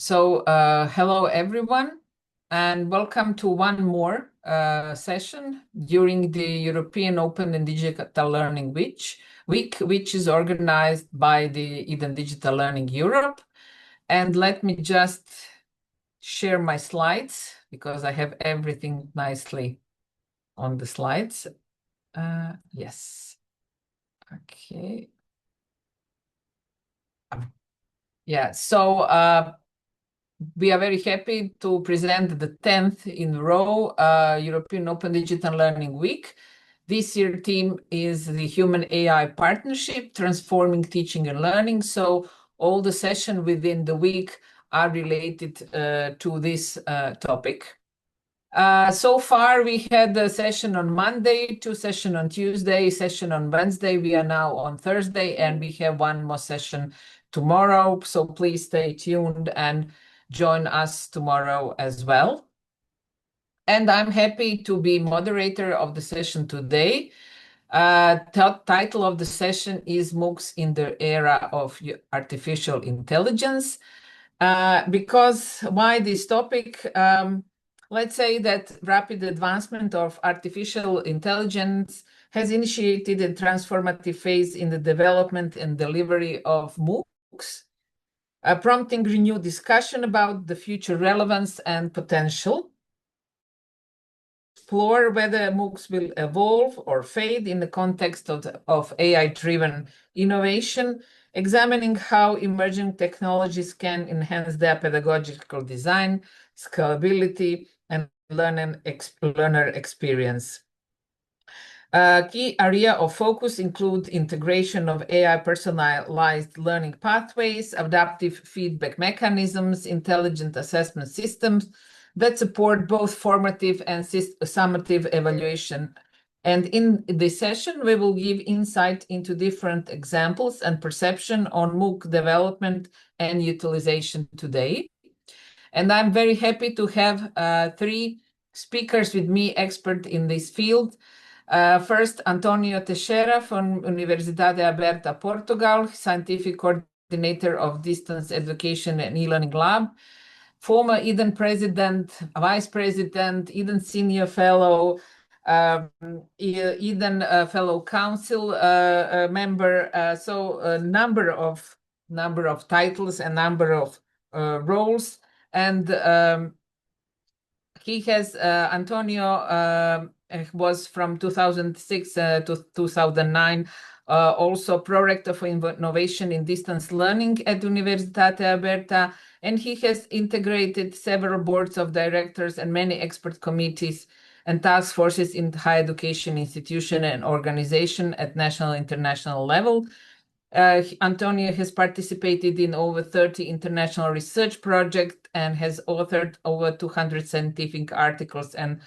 Hello everyone, and welcome to one more session during the European Open and Digital Learning Week, which is organized by the Eden Digital Learning Europe. And let me just share my slides because I have everything nicely on the slides. Yes. Okay. Yeah, we are very happy to present the 10th in a row European Open Digital Learning Week. This year theme is the Human AI Partnership, Transforming Teaching and Learning. So all the sessions within the week are related to this topic. So far, we had a session on Monday, 2 sessions on Tuesday, session on Wednesday. We are now on Thursday, and we have one more session tomorrow. So please stay tuned and join us tomorrow as well. And I'm happy to be moderator of the session today. Title of the session is MOOCs in the Era of Artificial Intelligence. Because why this topic? Let's say that rapid advancement of artificial intelligence has initiated a transformative phase in the development and delivery of MOOCs, prompting renewed discussion about the future relevance and potential. Explore whether MOOCs will evolve or fade in the context of AI-driven innovation, examining how emerging technologies can enhance their pedagogical design, scalability, and learner experience. Key area of focus include integration of AI personalized learning pathways, adaptive feedback mechanisms, intelligent assessment systems that support both formative and summative evaluation. And in this session, we will give insight into different examples and perception on MOOC development and utilization today. And I'm very happy to have 3 speakers with me, expert in this field. First, António Teixeira from Universidade Aberta, Portugal, Scientific Coordinator of Distance Education and E-Learning Lab, former Eden President, Vice President, Eden Senior Fellow, Eden Fellow Council member, so a number of titles and number of roles. And he has, António was from 2006 to 2009, also Prorector for Innovation in Distance Learning at Universidade Aberta, and he has integrated several boards of directors and many expert committees and task forces in higher education institution and organization at national and international level. António has participated in over 30 international research projects and has authored over 200 scientific articles and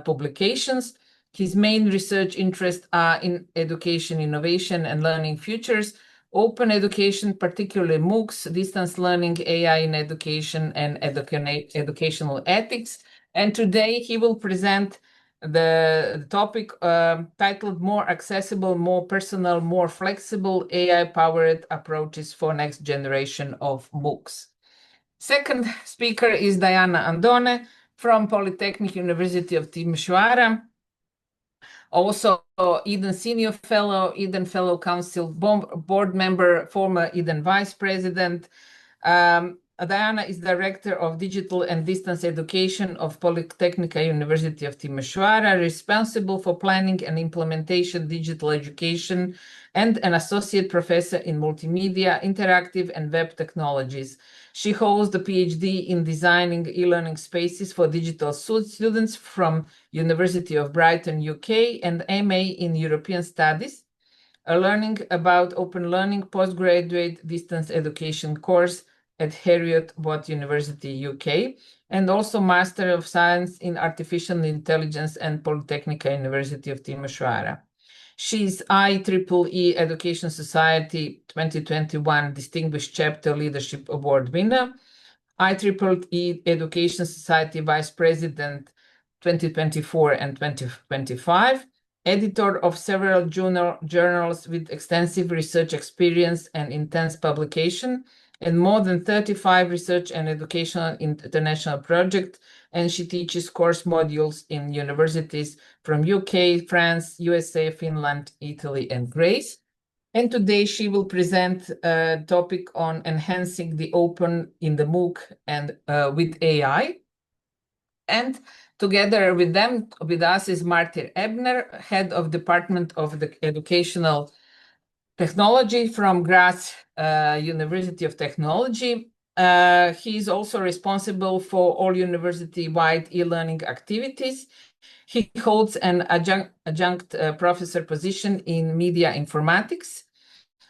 publications. His main research interests are in education, innovation, and learning futures, open education, particularly MOOCs, distance learning, AI in education, and educational ethics. And today he will present the topic titled More Accessible, More Personal, More Flexible AI-Powered Approaches for Next Generation of MOOCs. Second speaker is Diana Andone from Polytechnic University of Timisoara, also Eden Senior Fellow, Eden Fellow Council Board Member, former Eden Vice President. Diana is Director of Digital and Distance Education of Polytechnic University of Timisoara, responsible for planning and implementation digital education, and an Associate Professor in Multimedia, Interactive and Web Technologies. She holds the PhD in Designing E-Learning Spaces for Digital Students from University of Brighton, UK, and MA in European Studies, a Learning About Open Learning postgraduate distance education course at Heriot-Watt University, UK, and also Master of Science in Artificial Intelligence and Polytechnic University of Timisoara. She's IEEE Education Society 2021 Distinguished Chapter Leadership Award winner, IEEE Education Society Vice President 2024 and 2025, editor of several journals with extensive research experience and intense publication, and more than 35 research and educational international projects, and she teaches course modules in universities from UK, France, USA, Finland, Italy, and Greece. And today she will present a topic on enhancing the open in the MOOC and with AI. And together with us is Martin Ebner, head of Department of the Educational Technology from Graz University of Technology. He is also responsible for all university-wide e-learning activities. He holds an adjunct professor position in media informatics.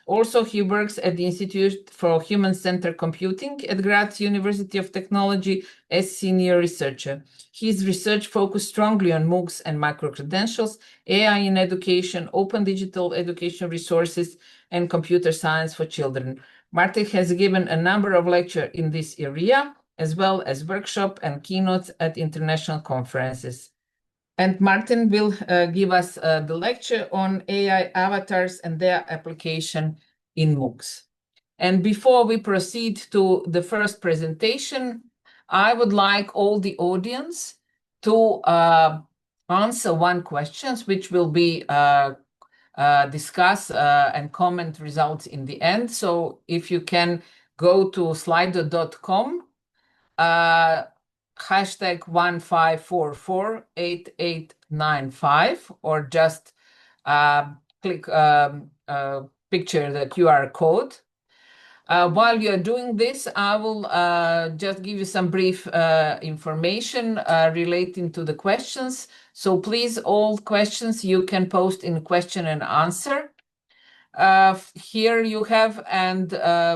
Also, he works at the Institute for Human-Centered Computing at Graz University of Technology as senior researcher. His research focused strongly on MOOCs and micro-credentials, AI in education, open digital education resources, and computer science for children. Martin has given a number of lectures in this area, as well as workshops and keynotes at international conferences. And Martin will give us the lecture on AI avatars and their application in MOOCs. And before we proceed to the first presentation, I would like all the audience to answer one question, which will be discuss and comment results in the end. So if you can go to slido.com, hashtag 15448895, or just click picture the QR code. While you're doing this, I will just give you some brief information relating to the questions. So please, all questions you can post in question and answer. Here you have, and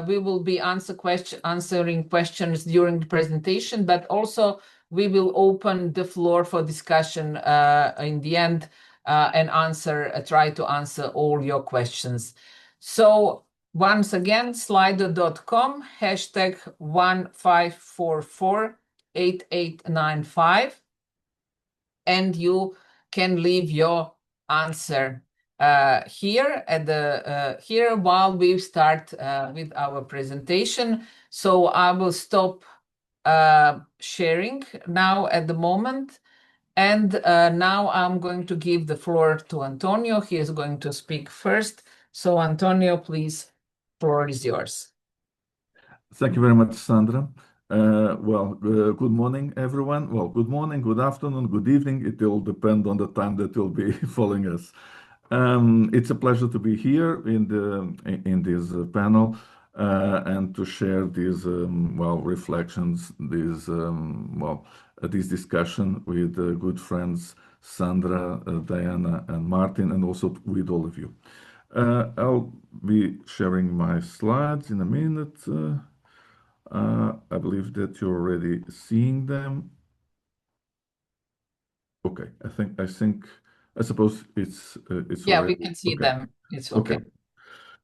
we will be answering questions during the presentation, but also we will open the floor for discussion in the end and try to answer all your questions. So once again, slido.com, hashtag 15448895, and you can leave your answer here while we start with our presentation. So I will stop sharing now at the moment, and now I'm going to give the floor to António. He is going to speak first. So António, please, floor is yours. Thank you very much, Sandra. Good morning, everyone. Well, good morning, good afternoon, good evening. It will depend on the time that you'll be following us. It's a pleasure to be here in this panel and to share these reflections, this discussion with good friends Sandra, Diana, and Martin, and also with all of you. I'll be sharing my slides in a minute. I believe that you're already seeing them. Okay, I suppose it's yeah, already... we can see them. It's okay.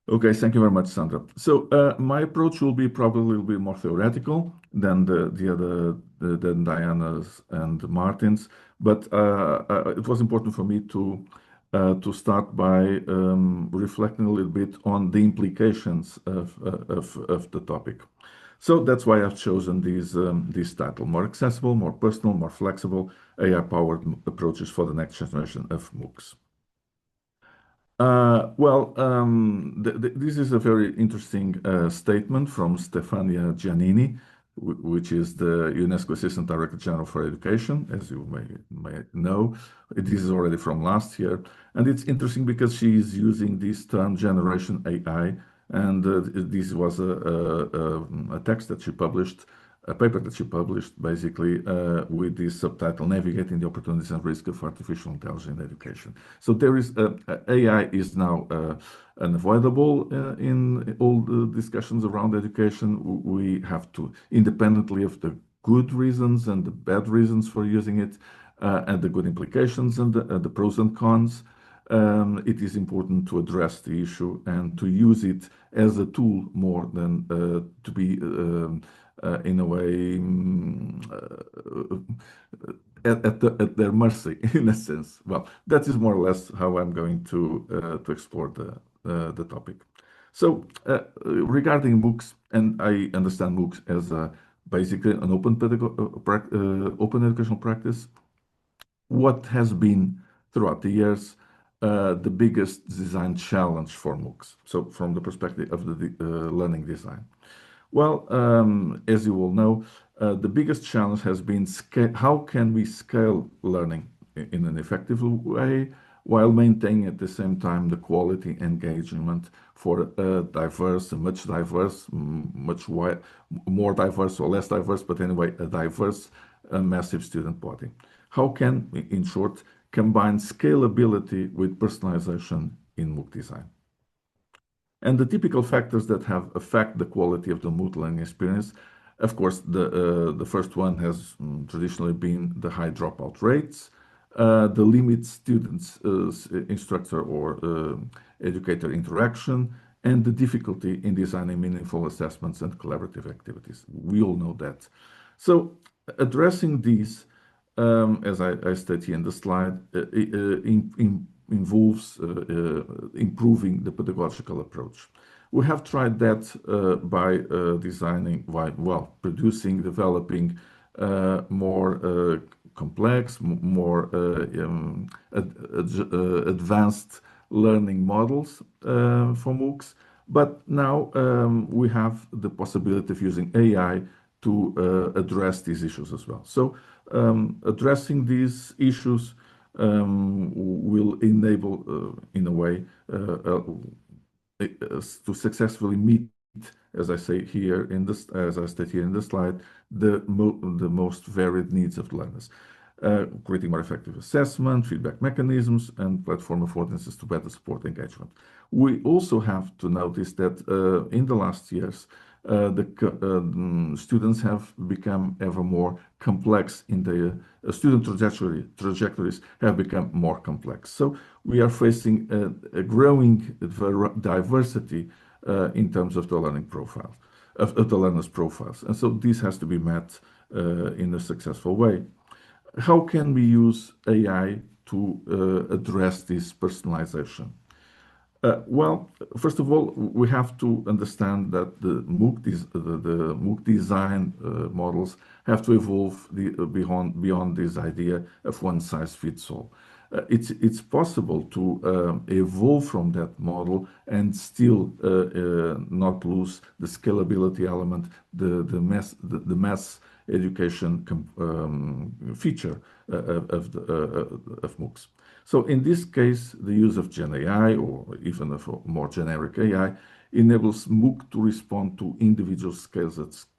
Okay, thank you very much, Sandra. So my approach will be probably a little bit more theoretical than than Diana's and Martin's, but it was important for me to start by reflecting a little bit on the implications of the topic. So that's why I've chosen this title: more accessible, more personal, more flexible AI-powered approaches for the next generation of MOOCs. This is a very interesting statement from Stefania Giannini, which is the UNESCO Assistant Director General for Education, as you may know. This is already from last year, and it's interesting because she is using this term Generation AI, and this was a text that she published, a paper that she published, basically with this subtitle, Navigating the Opportunities and Risks of Artificial Intelligence in Education. So there is AI is now unavoidable in all the discussions around education. We have to, independently of the good reasons and the bad reasons for using it, and the good implications and the pros and cons, it is important to address the issue and to use it as a tool more than to be in a way at their mercy, in a sense. Well, that is more or less how I'm going to explore the topic. So regarding MOOCs, and I understand MOOCs as basically an open educational practice, what has been throughout the years the biggest design challenge for MOOCs? So from the perspective of the learning design. Well, as you all know, the biggest challenge has been how can we scale learning in an effective way while maintaining at the same time the quality engagement for a diverse, much more diverse or less diverse, but anyway, a diverse, massive student body. How can, in short, combine scalability with personalization in MOOC design? And the typical factors that have affect the quality of the MOOC learning experience, of course, the first one has traditionally been the high dropout rates, the limit students, instructor or educator interaction, and the difficulty in designing meaningful assessments and collaborative activities. We all know that. So addressing these, as I state here in the slide, involves improving the pedagogical approach. We have tried that by producing, developing more complex, more advanced learning models for MOOCs. But now we have the possibility of using AI to address these issues as well. So addressing these issues will enable, in a way, to successfully meet, as I say here in this, as I state here in the slide, the most varied needs of learners, creating more effective assessment, feedback mechanisms, and platform affordances to better support engagement. We also have to notice that in the last years, the students have become ever more complex in their student trajectories have become more complex. So we are facing a growing diversity in terms of the learning profile, of the learners' profiles. And so this has to be met in a successful way. How can we use AI to address this personalization? Well, first of all, we have to understand that the MOOC design models have to evolve beyond this idea of one size fits all. It's possible to evolve from that model and still not lose the scalability element, the mass education feature of MOOCs. So in this case, the use of Gen AI or even of more generic AI enables MOOC to respond to individual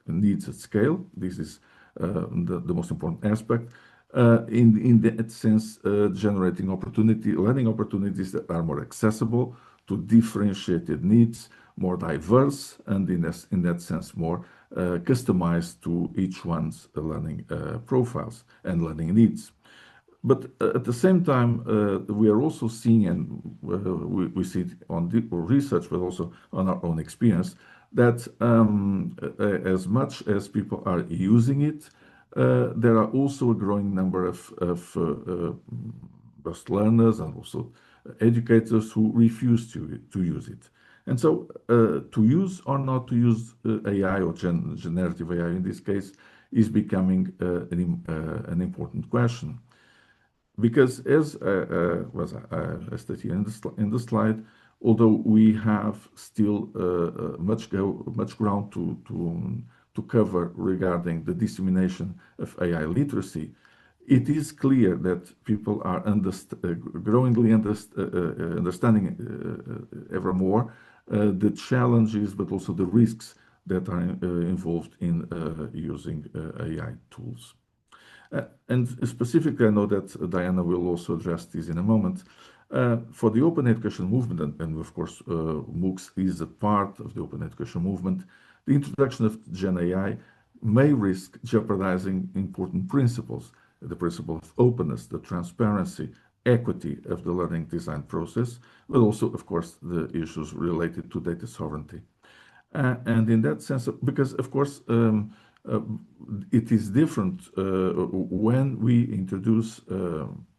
needs at scale. This is the most important aspect. In that sense, generating learning opportunities that are more accessible to differentiated needs, more diverse, and in that sense, more customized to each one's learning profiles and learning needs. But at the same time, we are also seeing, and we see it on research, but also on our own experience, that as much as people are using it, there are also a growing number of both learners and also educators who refuse to use it. And so to use or not to use AI or generative AI in this case is becoming an important question. Because as I stated here in the slide, although we have still much ground to cover regarding the dissemination of AI literacy, it is clear that people are growingly understanding ever more the challenges, but also the risks that are involved in using AI tools. And specifically, I know that Diana will also address this in a moment. For the open education movement, and of course, MOOCs is a part of the open education movement, the introduction of Gen AI may risk jeopardizing important principles, the principle of openness, the transparency, equity of the learning design process, but also, of course, the issues related to data sovereignty. And in that sense, because of course, it is different when we introduce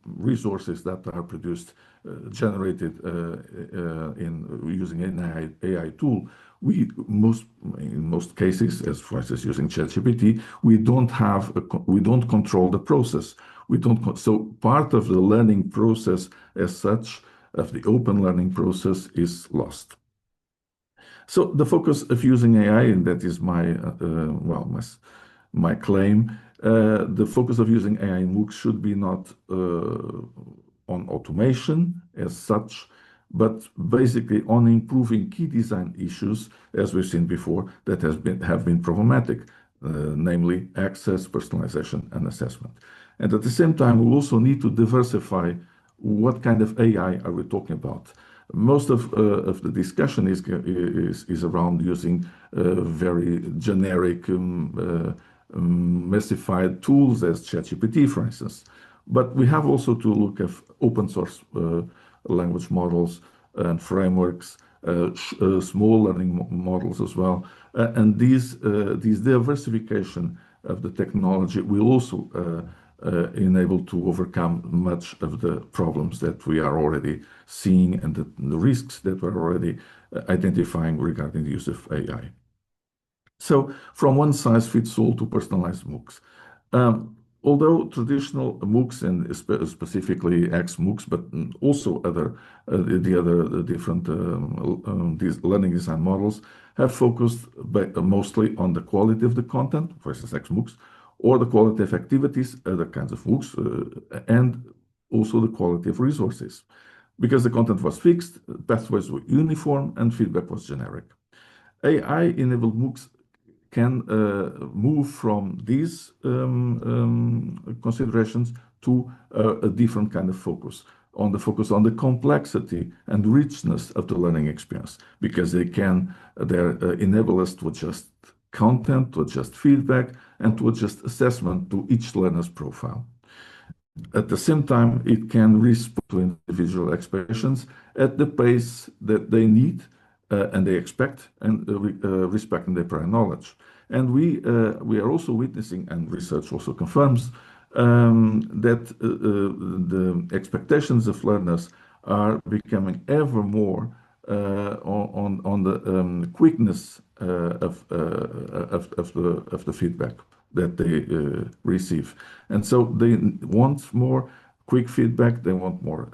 resources that are produced, generated in using an AI tool. In most cases, as for instance using ChatGPT, we don't control the process. So part of the learning process as such, of the open learning process, is lost. So the focus of using AI, and that is my claim, the focus of using AI in MOOCs should be not on automation as such, but basically on improving key design issues, as we've seen before, that have been problematic, namely access, personalization, and assessment. And at the same time, we also need to diversify what kind of AI are we talking about. Most of the discussion is around using very generic, massified tools as ChatGPT, for instance. But we have also to look at open source language models and frameworks, small learning models as well. And these diversification of the technology will also enable to overcome much of the problems that we are already seeing and the risks that we're already identifying regarding the use of AI. So from one size fits all to personalized MOOCs. Although traditional MOOCs and specifically XMOOCs, but also the other different these learning design models have focused mostly on the quality of the content, for instance XMOOCs, or the quality of activities, other kinds of MOOCs, and also the quality of resources. Because the content was fixed, pathways were uniform, and feedback was generic. AI-enabled MOOCs can move from these considerations to a different kind of focus on the complexity and richness of the learning experience, because they enable us to adjust content, to adjust feedback, and to adjust assessment to each learner's profile. At the same time, it can respond to individual expectations at the pace that they need and they expect, and respecting their prior knowledge. And we are also witnessing, and research also confirms, that the expectations of learners are becoming ever more on the quickness of the feedback that they receive. And so they want more quick feedback, they want more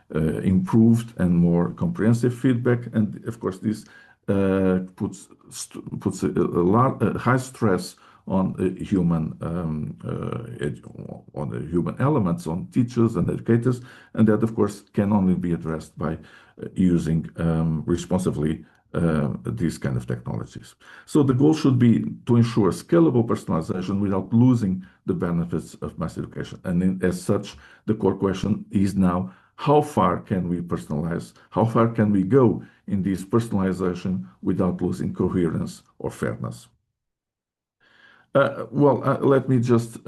improved and more comprehensive feedback. And of course, this puts a high stress on human elements, on teachers and educators, and that of course can only be addressed by using responsibly these kind of technologies. So the goal should be to ensure scalable personalization without losing the benefits of mass education. And as such, the core question is now, how far can we personalize? How far can we go in this personalization without losing coherence or fairness? Let me just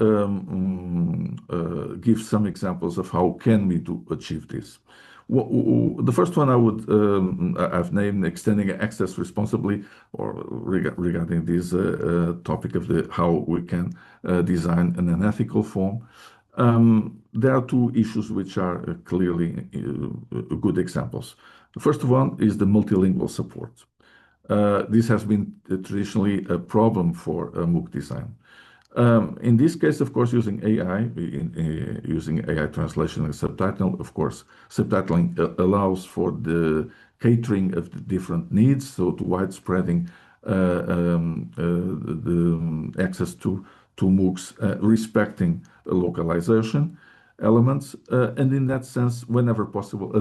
give some examples of how can we achieve this. The first one I've named extending access responsibly, or regarding this topic of how we can design in an ethical form. There are two issues which are clearly good examples. The first one is the multilingual support. This has been traditionally a problem for MOOC design. In this case, of course, using AI, using AI translation and subtitling, of course, subtitling allows for the catering of the different needs, so to widespreading the access to MOOCs, respecting localization elements, and in that sense, whenever possible,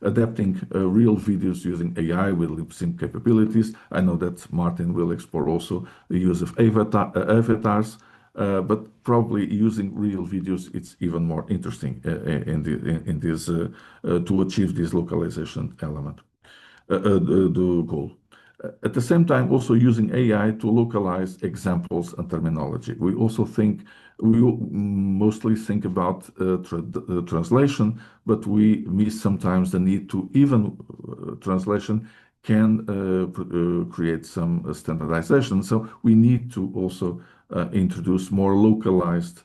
adapting real videos using AI with lip sync capabilities. I know that Martin will explore also the use of avatars, but probably using real videos, it's even more interesting in this to achieve this localization element, the goal. At the same time, also using AI to localize examples and terminology. We mostly think about translation, but we miss sometimes the need to even translation can create some standardization. So we need to also introduce more localized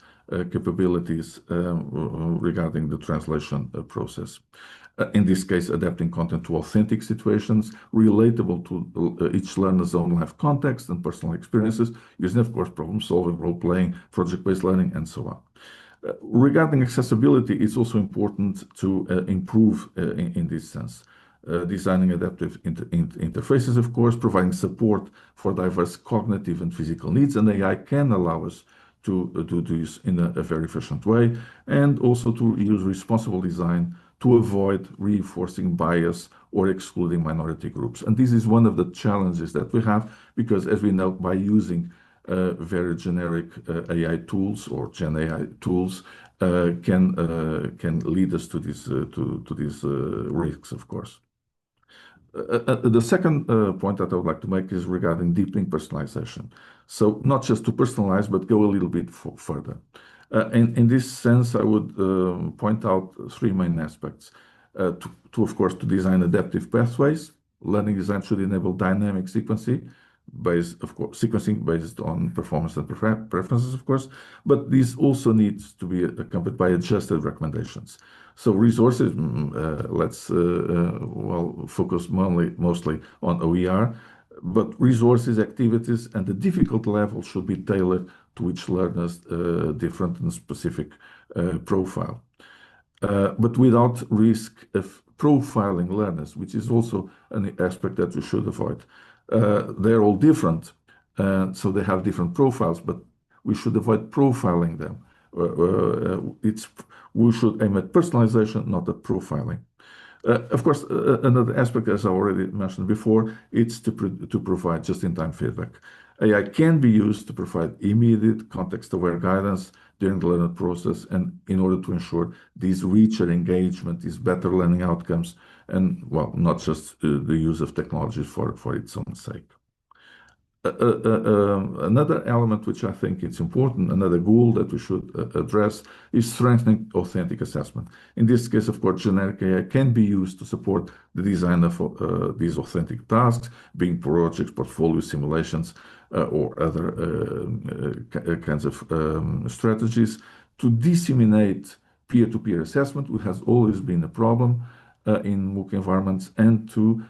capabilities regarding the translation process. In this case, adapting content to authentic situations, relatable to each learner's own life context and personal experiences, using, of course, problem-solving, role-playing, project-based learning, and so on. Regarding accessibility, it's also important to improve in this sense. Designing adaptive interfaces, of course, providing support for diverse cognitive and physical needs, and AI can allow us to do this in a very efficient way, and also to use responsible design to avoid reinforcing bias or excluding minority groups. And this is one of the challenges that we have, because as we know, by using very generic AI tools or Gen AI tools can lead us to these risks, of course. The second point that I would like to make is regarding deepening personalization. So not just to personalize, but go a little bit further. In this sense, I would point out three main aspects. Of course, to design adaptive pathways. Learning design should enable dynamic sequencing based on performance and preferences, of course, but this also needs to be accompanied by adjusted recommendations. So resources, let's focus mostly on OER, but resources, activities, and the difficult level should be tailored to each learner's different and specific profile. But without risk of profiling learners, which is also an aspect that we should avoid. They're all different, so they have different profiles, but we should avoid profiling them. We should aim at personalization, not at profiling. Of course, another aspect, as I already mentioned before, it's to provide just-in-time feedback. AI can be used to provide immediate context-aware guidance during the learning process, and in order to ensure this richer engagement, these better learning outcomes, and not just the use of technology for its own sake. Another element which I think it's important, another goal that we should address, is strengthening authentic assessment. In this case, of course, generic AI can be used to support the design of these authentic tasks, being projects, portfolio simulations, or other kinds of strategies to disseminate peer-to-peer assessment, which has always been a problem in MOOC environments, and to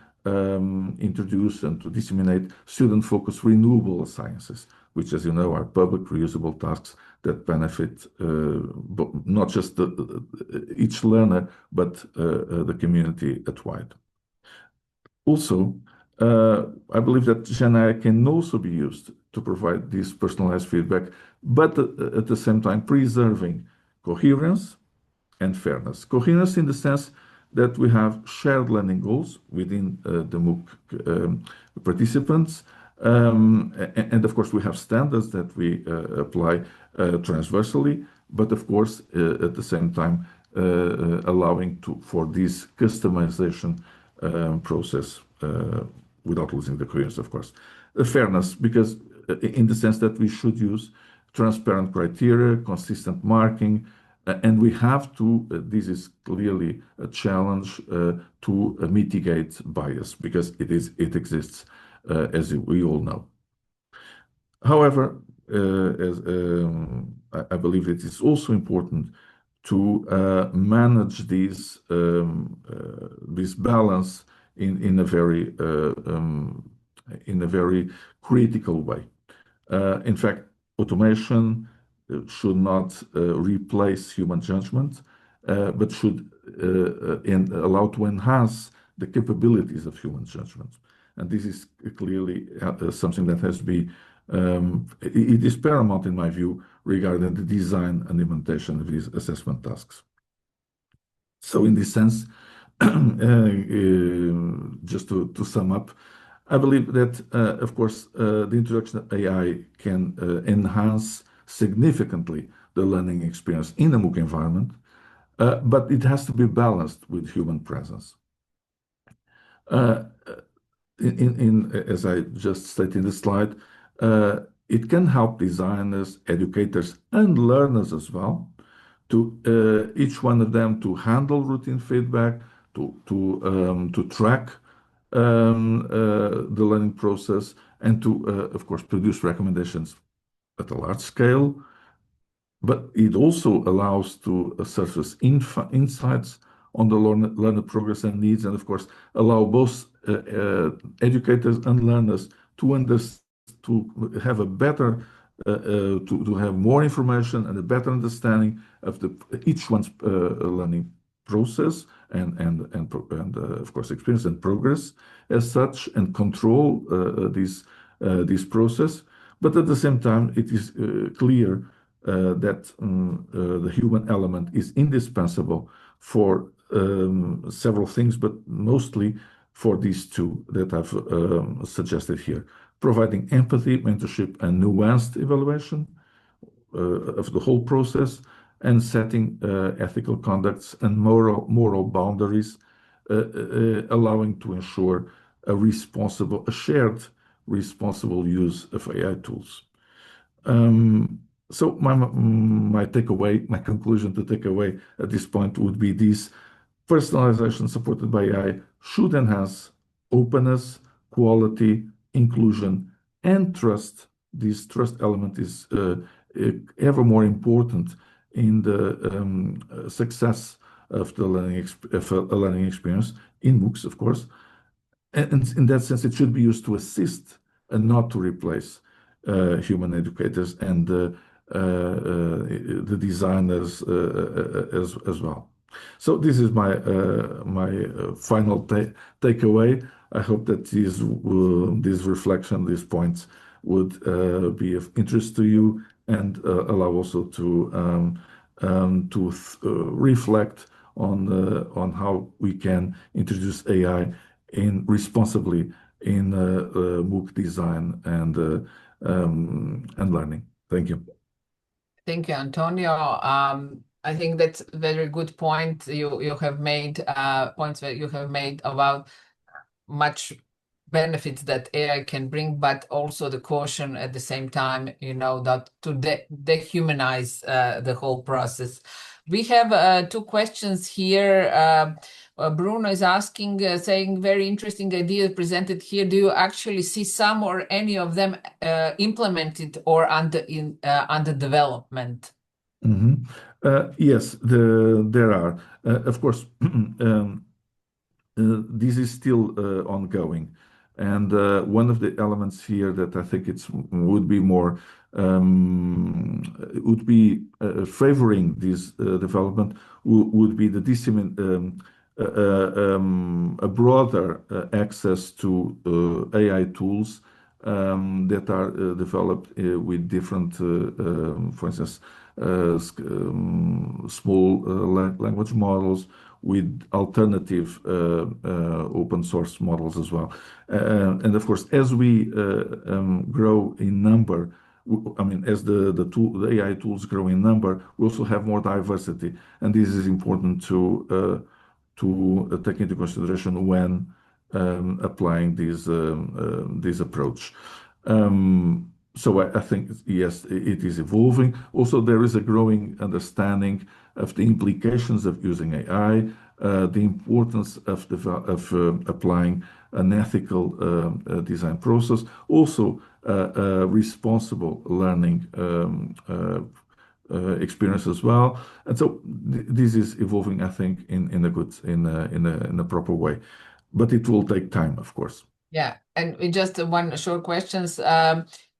introduce and to disseminate student-focused renewable sciences, which, as you know, are public reusable tasks that benefit not just each learner, but the community at wide. Also, I believe that Gen AI can also be used to provide this personalized feedback, but at the same time preserving coherence and fairness. Coherence in the sense that we have shared learning goals within the MOOC participants. And of course, we have standards that we apply transversally, but of course, at the same time, allowing for this customization process without losing the coherence, of course. Fairness, because in the sense that we should use transparent criteria, consistent marking, and we have to, this is clearly a challenge to mitigate bias, because it exists, as we all know. However, I believe it is also important to manage this balance in a very critical way. In fact, automation should not replace human judgment, but should allow to enhance the capabilities of human judgment. And this is clearly something that has to be, it is paramount in my view regarding the design and implementation of these assessment tasks. So in this sense, just to sum up, I believe that, of course, the introduction of AI can enhance significantly the learning experience in a MOOC environment, but it has to be balanced with human presence. as I just stated in the slide, it can help designers, educators, and learners as well, to each one of them to handle routine feedback, to track the learning process, and to, of course, produce recommendations at a large scale. But it also allows to surface insights on the learner progress and needs, and of course, allow both educators and learners to have a better, to have more information and a better understanding of each one's learning process and of course experience and progress as such, and control this process. But at the same time, it is clear that the human element is indispensable for several things, but mostly for these two that I've suggested here: providing empathy, mentorship, and nuanced evaluation of the whole process, and setting ethical conducts and moral boundaries, allowing to ensure a shared responsible use of AI tools. So my takeaway, my conclusion to take away at this point would be this: personalization supported by AI should enhance openness, quality, inclusion, and trust. This trust element is ever more important in the success of the learning experience in MOOCs, of course. And in that sense, it should be used to assist and not to replace human educators and the designers as well. So this is my final takeaway. I hope that this reflection, these points, would be of interest to you, and allow also to reflect on how we can introduce AI responsibly in MOOC design and learning. Thank you. Thank you, António. I think that's a very good point you have made, points that you have made about much benefits that AI can bring, but also the caution at the same time, that to dehumanize the whole process. We have two questions here. Bruno is asking, saying, very interesting idea presented here. Do you actually see some or any of them implemented or under development? Yes, there are. Of course, this is still ongoing. And one of the elements here that I think would be favoring this development would be the a broader access to AI tools that are developed with different, for instance, small language models, with alternative open source models as well. And of course, as we grow in number, I mean, as the AI tools grow in number, we also have more diversity, and this is important to take into consideration when applying this approach. So I think, yes, it is evolving. Also, there is a growing understanding of the implications of using AI, the importance of applying an ethical design process, also responsible learning experience as well. And so this is evolving, I think, in a proper way, but it will take time, of course. Yeah, and just one short questions.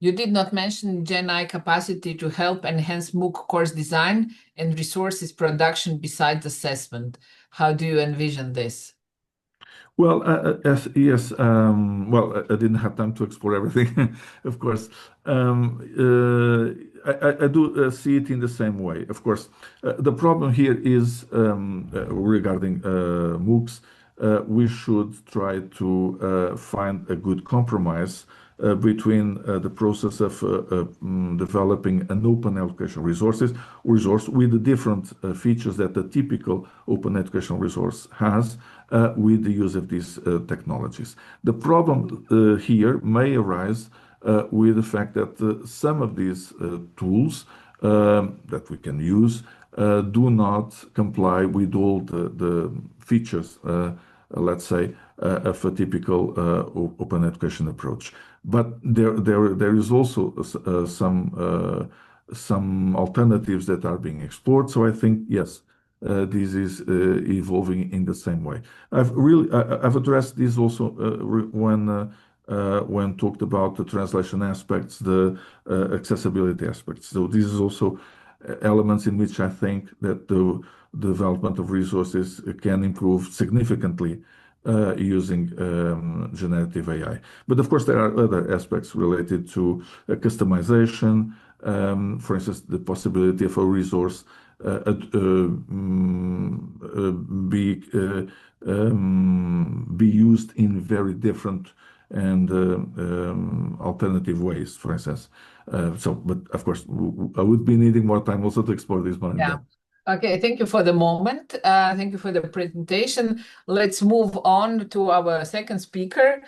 You did not mention Gen AI capacity to help enhance MOOC course design and resources production besides assessment. How do you envision this? Well, yes. Well, I didn't have time to explore everything, of course. I do see it in the same way. Of course, the problem here is regarding MOOCs. We should try to find a good compromise between the process of developing an open educational resource with the different features that the typical open educational resource has with the use of these technologies. The problem here may arise with the fact that some of these tools that we can use do not comply with all the features, let's say, of a typical open education approach. But there is also some alternatives that are being explored. So I think, yes, this is evolving in the same way. I've addressed this also when talked about the translation aspects, the accessibility aspects. So this is also elements in which I think that the development of resources can improve significantly using generative AI. But of course, there are other aspects related to customization. For instance, the possibility of a resource be used in very different and alternative ways, for instance. But of course, I would be needing more time also to explore this more in depth. Okay, thank you for the moment. Thank you for the presentation. Let's move on to our second speaker.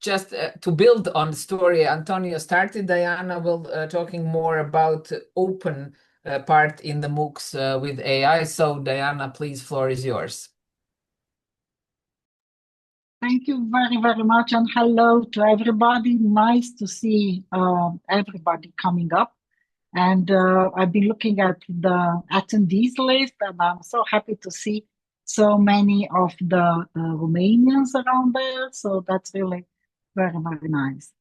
Just to build on the story António started, Diana will talking more about open part in the MOOCs with AI. So Diana, please, floor is yours. Thank you very, very much, and hello to everybody. Nice to see everybody coming up. And I've been looking at the attendees list, and I'm so happy to see so many of the Romanians around there. So that's really very, very nice.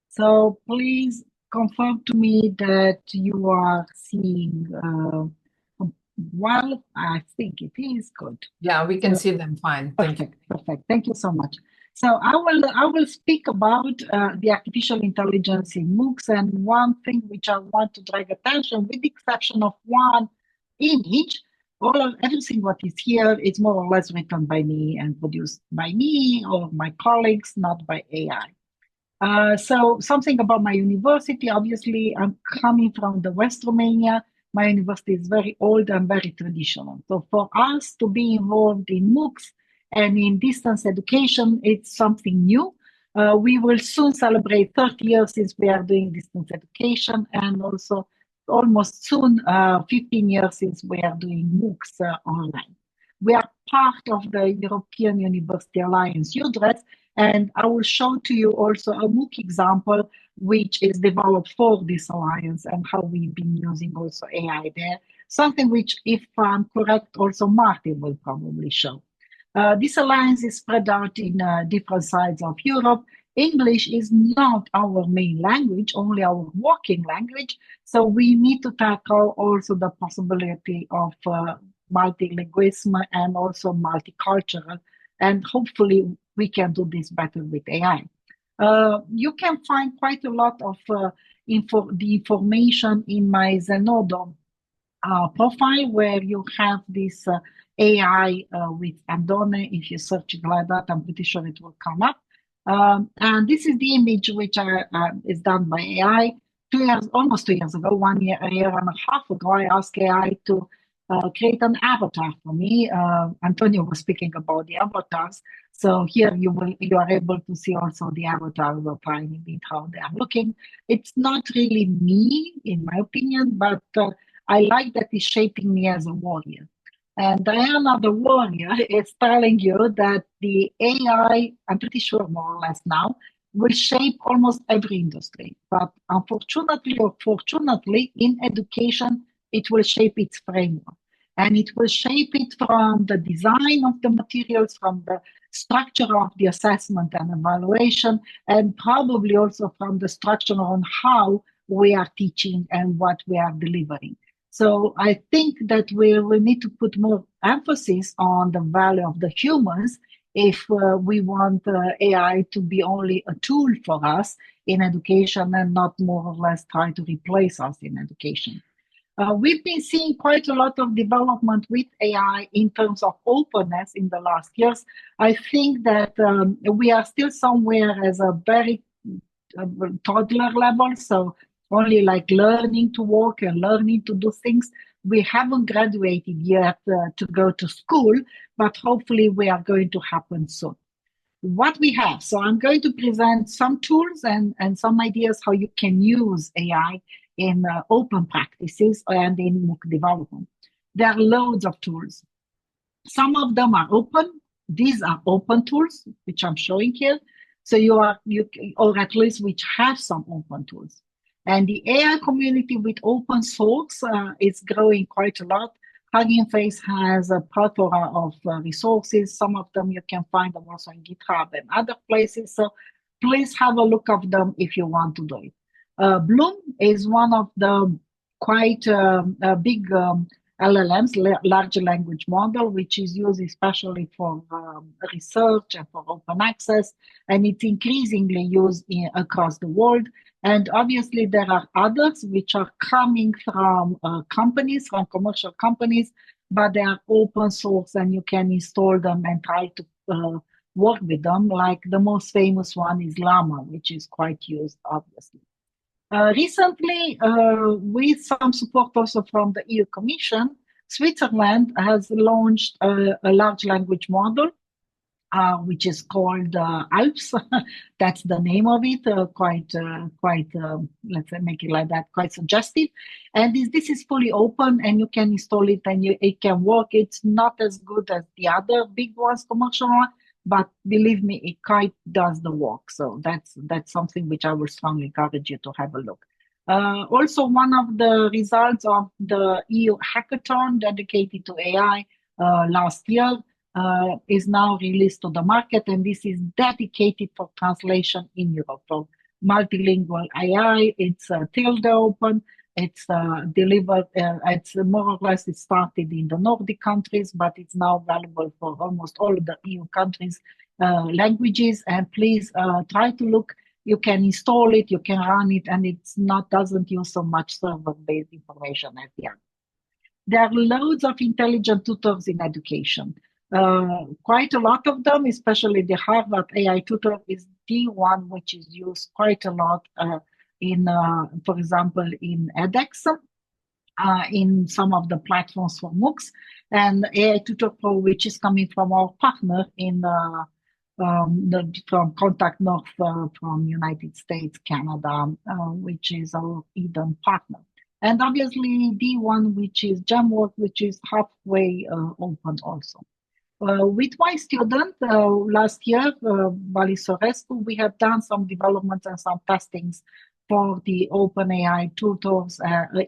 So please confirm to me that you are seeing well. I think it is good. Yeah, we can see them fine. Thank you. Perfect. Thank you so much. So I will speak about the artificial intelligence in MOOCs, and one thing which I want to drag attention, with the exception of one image, everything what is here is more or less written by me and produced by me or my colleagues, not by AI. So something about my university. Obviously, I'm coming from the West Romania. My university is very old and very traditional. So for us to be involved in MOOCs and in distance education, it's something new. We will soon celebrate 30 years since we are doing distance education, and also almost soon 15 years since we are doing MOOCs online. We are part of the European University Alliance UDRES, and I will show to you also a MOOC example which is developed for this alliance and how we've been using also AI there. Something which, if I'm correct, also Martin will probably show. This alliance is spread out in different sides of Europe. English is not our main language, only our working language. So we need to tackle also the possibility of multilingualism and also multicultural. And hopefully we can do this better with AI. You can find quite a lot of the information in my Zenodo profile, where you have this AI with Andone. If you search it like that, I'm pretty sure it will come up. And this is the image which is done by AI. Almost 2 years ago, a year and a half ago, I asked AI to create an avatar for me. António was speaking about the avatars. So here you are able to see also the avatars of tiny bit how they are looking. It's not really me, in my opinion, but I like that it's shaping me as a warrior. And Diana, the warrior, is telling you that the AI, I'm pretty sure more or less now, will shape almost every industry. But unfortunately or fortunately, in education, it will shape its framework. And it will shape it from the design of the materials, from the structure of the assessment and evaluation, and probably also from the structure on how we are teaching and what we are delivering. So I think that we will need to put more emphasis on the value of the humans if we want AI to be only a tool for us in education and not more or less try to replace us in education. We've been seeing quite a lot of development with AI in terms of openness in the last years. I think that we are still somewhere as a very toddler level, so only like learning to walk and learning to do things. We haven't graduated yet to go to school, but hopefully we are going to happen soon. What we have, so I'm going to present some tools and some ideas how you can use AI in open practices and in MOOC development. There are loads of tools. Some of them are open. These are open tools, which I'm showing here. So or at least which have some open tools. And the AI community with open source is growing quite a lot. Hugging Face has a plethora of resources. Some of them you can find them also in GitHub and other places. So please have a look of them if you want to do it. Bloom is one of the quite big LLMs, large language model, which is used especially for research and for open access, and it's increasingly used across the world. And obviously there are others which are coming from companies, from commercial companies, but they are open source and you can install them and try to work with them. Like the most famous one is Llama, which is quite used, obviously. Recently, with some support also from the EU Commission, Switzerland has launched a large language model, which is called ALPS. That's the name of it, quite, let's say, make it like that, quite suggestive. And this is fully open and you can install it and it can work. It's not as good as the other big ones, commercial one, but believe me, it quite does the work. So that's something which I will strongly encourage you to have a look. Also, one of the results of the EU hackathon dedicated to AI last year is now released to the market, and this is dedicated for translation in Europe. For multilingual AI, it's tilde open. It's delivered, it's more or less, it started in the Nordic countries, but it's now available for almost all of the EU countries' languages. And please try to look, you can install it, you can run it, and it's doesn't use so much server-based information at the end. There are loads of intelligent tutors in education. Quite a lot of them, especially the Harvard AI tutor is the one which is used quite a lot in, for example, in edX, in some of the platforms for MOOCs, and AI Tutor Pro, which is coming from our partner in from Contact North from United States, Canada, which is our Eden partner. And obviously the one which is Gemwork, which is halfway open also. With my student last year, Vali Sorescu, we have done some developments and some testings for the OpenAI tutors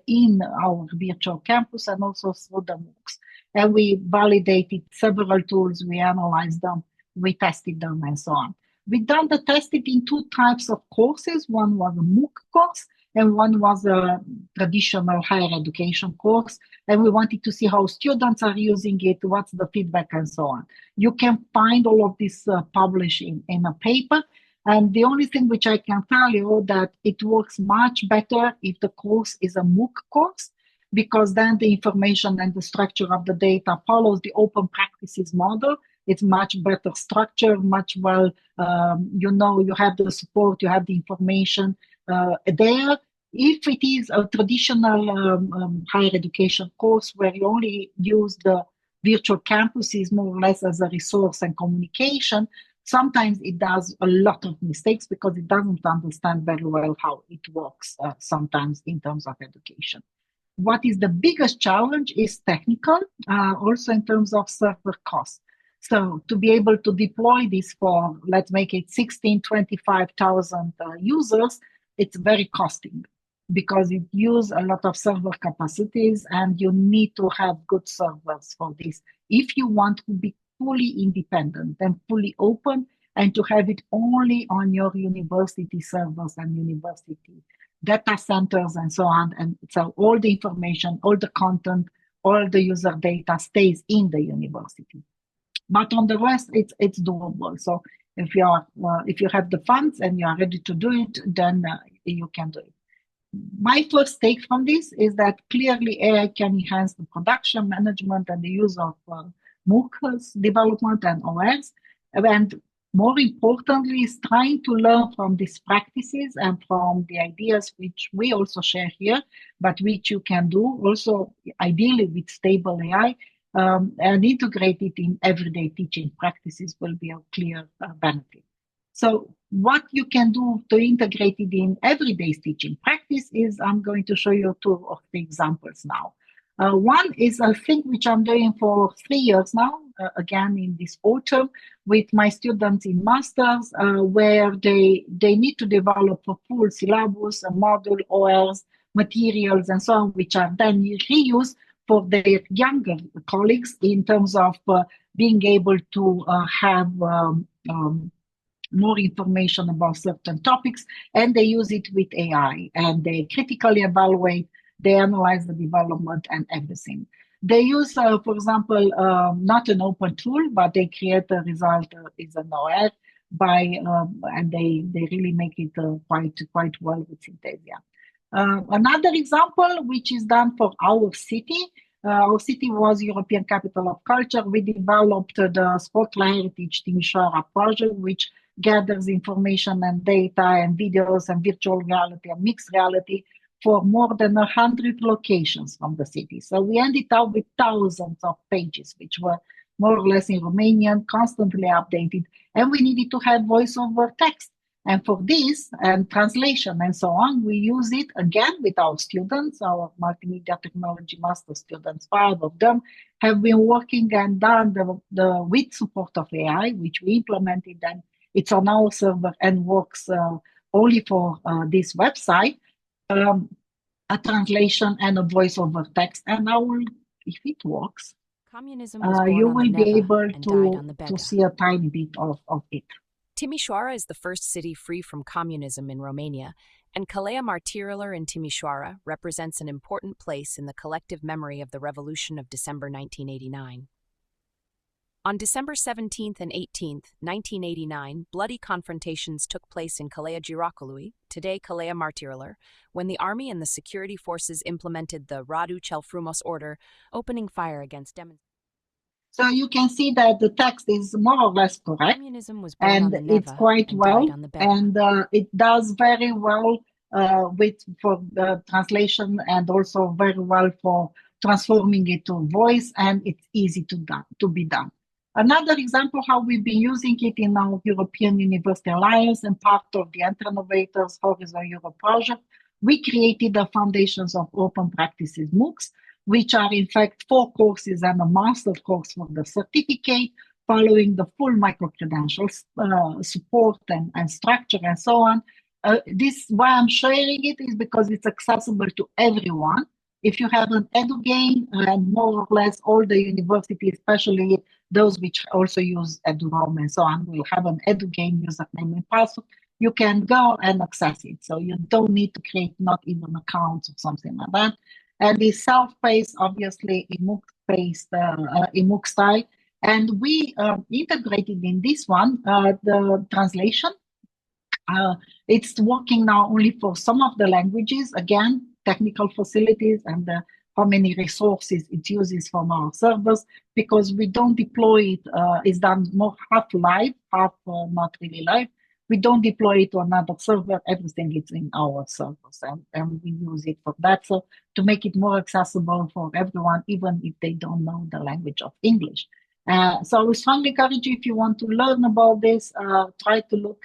in our virtual campus and also through the MOOCs. And we validated several tools, we analyzed them, we tested them, and so on. We've done the testing in two types of courses. One was a MOOC course, and one was a traditional higher education course. And we wanted to see how students are using it, what's the feedback, and so on. You can find all of this published in a paper. And the only thing which I can tell you that it works much better if the course is a MOOC course, because then the information and the structure of the data follows the open practices model. It's much better structure, much well, you have the support, you have the information there. If it is a traditional higher education course where you only use the virtual campuses more or less as a resource and communication, sometimes it does a lot of mistakes because it doesn't understand very well how it works sometimes in terms of education. What is the biggest challenge is technical, also in terms of server cost. So to be able to deploy this for, let's make it 25,000 users, it's very costing because it uses a lot of server capacities and you need to have good servers for this if you want to be fully independent and fully open and to have it only on your university servers and university data centers and so on. And so all the information, all the content, all the user data stays in the university. But on the rest, it's doable. So if you have the funds and you are ready to do it, then you can do it. My first take from this is that clearly AI can enhance the production, management, and the use of MOOCs development and OS. And more importantly, is trying to learn from these practices and from the ideas which we also share here, but which you can do also ideally with stable AI, and integrate it in everyday teaching practices will be a clear benefit. So what you can do to integrate it in everyday teaching practice is, I'm going to show you two of the examples now. One is a thing which I'm doing for 3 years now, again in this autumn, with my students in masters, where they need to develop a full syllabus, a module, ORs, materials, and so on, which are then reused for their younger colleagues in terms of being able to have more information about certain topics, and they use it with AI, and they critically evaluate, they analyze the development and everything. They use, for example, not an open tool, but they create a result is an OR and they really make it quite well with Synthesia. Another example, which is done for our city. Our city was European Capital of Culture. We developed the Spotlight Heritage Timisoara project, which gathers information and data and videos and virtual reality and mixed reality for more than 100 locations from the city. So we ended up with thousands of pages, which were more or less in Romanian, constantly updated, and we needed to have voice over text. And for this and translation and so on, we use it again with our students, our multimedia technology master students. 5 of them have been working and done the with support of AI, which we implemented, and it's on our server and works only for this website, a translation and a voice over text. And I will, if it works, Communism was born you on will the be Neva able and died on the Bega. to see a tiny bit of it. Timisoara is the first city free from communism in Romania, and Calea Martiralor in Timisoara represents an important place in the collective memory of the revolution of December 1989. On December 17th and 18th, 1989, bloody confrontations took place in Calea Giracolui, today Calea Martiralor, when the army and the security forces implemented the Radu cel Frumos order, opening fire against demonstrators. So you can see that the text is more or less correct, Communism was born on and the Neva it's quite and well, died on the Bega. and it does very well for the translation, and also very well for transforming it to voice, and it's easy to be done. Another example how we've been using it in our European University Alliance and part of the Innovators Horizon Europe project, we created the Foundations of Open Practices MOOCs, which are in fact 4 courses and a master course for the certificate, following the full micro-credentials support and structure and so on. This why I'm sharing it is because it's accessible to everyone. If you have an EduGain, and more or less all the universities, especially those which also use EduRom and so on, will have an EduGain username and password, you can go and access it. So you don't need to create not even accounts or something like that. And it's self-paced, obviously, in MOOC style. And we integrated in this one the translation. It's working now only for some of the languages, again, technical facilities and how many resources it uses from our servers, because we don't deploy it, it's done more half live, half not really live. We don't deploy it to another server, everything is in our servers, and we use it for that. So to make it more accessible for everyone, even if they don't know the language of English. So I would strongly encourage you, if you want to learn about this, try to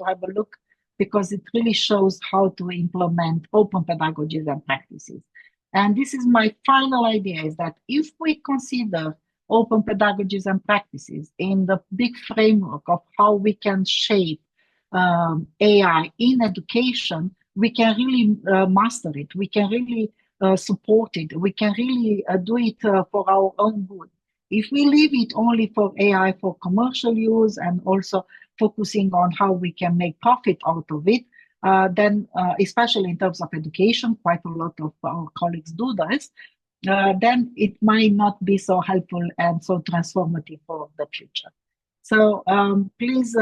have a look, because it really shows how to implement open pedagogies and practices. And this is my final idea, is that if we consider open pedagogies and practices in the big framework of how we can shape AI in education, we can really master it. We can really support it. We can really do it for our own good. If we leave it only for AI for commercial use and also focusing on how we can make profit out of it, then especially in terms of education, quite a lot of our colleagues do this, then it might not be so helpful and so transformative for the future. So please,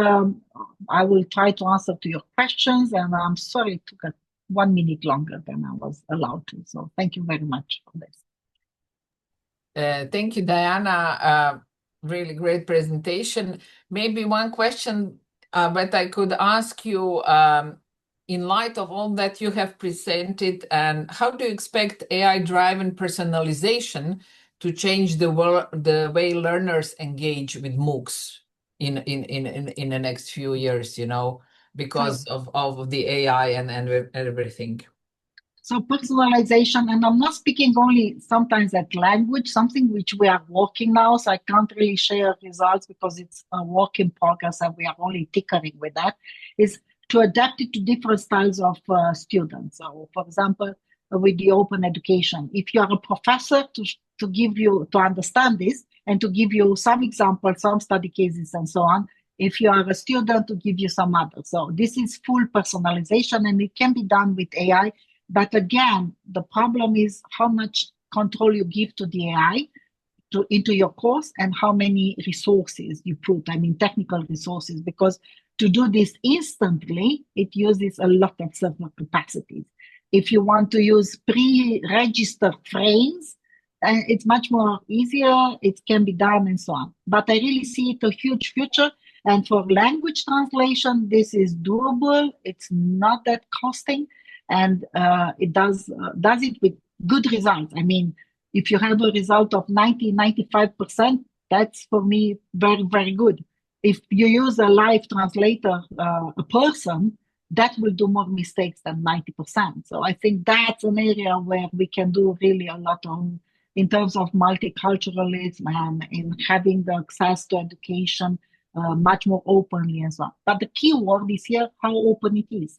I will try to answer to your questions, and I'm sorry it took 1 minute longer than I was allowed to. So thank you very much for this. Thank you, Diana. really great presentation. Maybe one question that I could ask you, in light of all that you have presented, and how do you expect AI-driven personalization to change the way learners engage with MOOCs in the next few years, because of the AI and everything? So personalization, and I'm not speaking only sometimes at language, something which we are working now, so I can't really share results because it's a work in progress and we are only tinkering with that, is to adapt it to different styles of students. So for example, with the open education, if you are a professor, to understand this and to give you some examples, some study cases and so on, if you are a student, to give you some others. So this is full personalization and it can be done with AI. But again, the problem is how much control you give to the AI into your course and how many resources you put, technical resources, because to do this instantly, it uses a lot of server capacities. If you want to use pre-registered frames, it's much more easier, it can be done and so on. But I really see it a huge future. And for language translation, this is doable. It's not that costing. And it does it with good results. If you have a result of 95%, that's for me very, very good. If you use a live translator, a person, that will do more mistakes than 90%. So I think that's an area where we can do really a lot on in terms of multiculturalism and in having the access to education much more openly and so on. But the key word is here how open it is.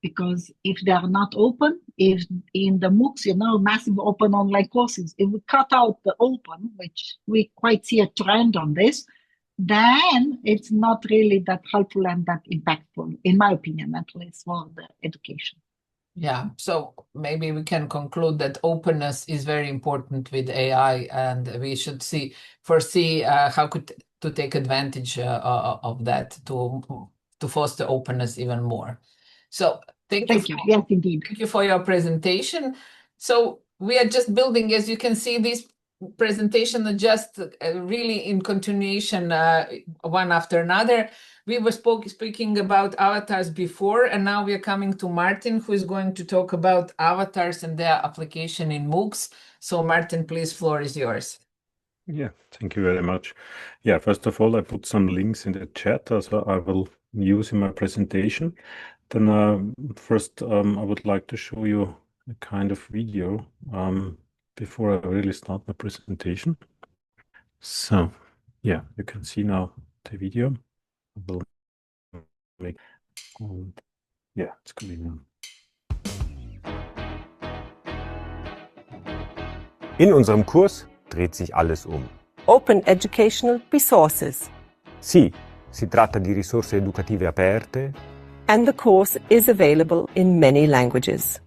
Because if they are not open, if in the MOOCs, massive open online courses, if we cut out the open, which we quite see a trend on this, then it's not really that helpful and that impactful, in my opinion, at least for the education. Yeah, so maybe we can conclude that openness is very important with AI, and we should foresee how to take advantage of that to foster openness even more. So thank you. Yes, indeed. Thank you for your presentation. So we are just building, as you can see, this presentation are just really in continuation, one after another. We were speaking about avatars before, and now we are coming to Martin, who is going to talk about avatars and their application in MOOCs. So Martin, please, floor is yours. Yeah, thank you very much. Yeah, first of all, I put some links in the chat as well I will use in my presentation. Then first, I would like to show you a kind of video before I really start my presentation. So, yeah, you can see now the video. I will make, yeah, it's going on. In unserem Kurs dreht sich alles um Open Educational Resources. Sì, si tratta di risorse educative aperte. And the course is available in many languages.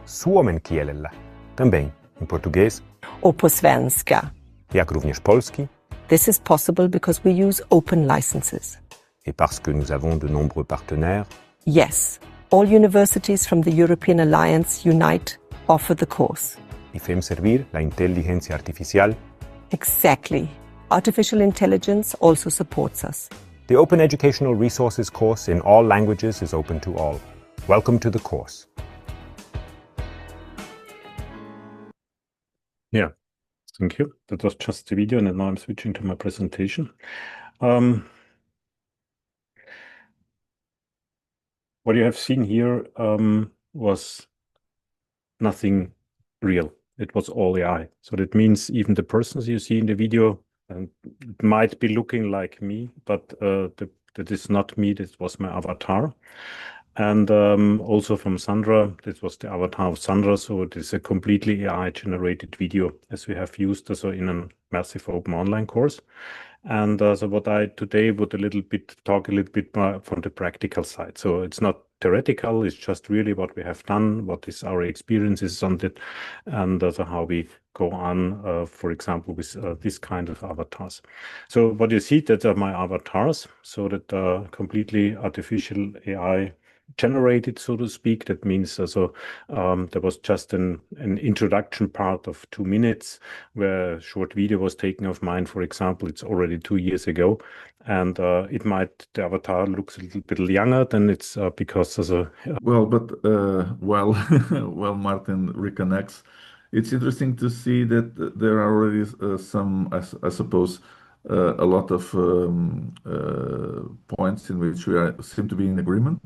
Suomen kielellä, também em português. Or po svenska. Jak również polski. This is possible because we use open licenses. Et parce que nous avons de nombreux partenaires. Yes, all universities from the European Alliance Unite offer the course. Y fem servir la inteligencia artificial. Exactly. Artificial intelligence also supports us. The Open Educational Resources course in all languages is open to all. Welcome to the course. Yeah, thank you. That was just the video, and now I'm switching to my presentation. What you have seen here was nothing real. It was all AI. So that means even the persons you see in the video, and it might be looking like me, but that is not me. This was my avatar. And also from Sandra, this was the avatar of Sandra. So it is a completely AI-generated video, as we have used also in a massive open online course. And so what I today would talk a little bit more from the practical side. So it's not theoretical, it's just really what we have done, what is our experiences on it, and also how we go on, for example, with this kind of avatars. So what you see, that are my avatars, so that completely artificial AI generated, so to speak. That means there was just an introduction part of 2 minutes where a short video was taken of mine, for example. It's already 2 years ago. And the avatar looks a little bit younger than it's because while Martin reconnects, it's interesting to see that there are already some, I suppose, a lot of points in which we seem to be in agreement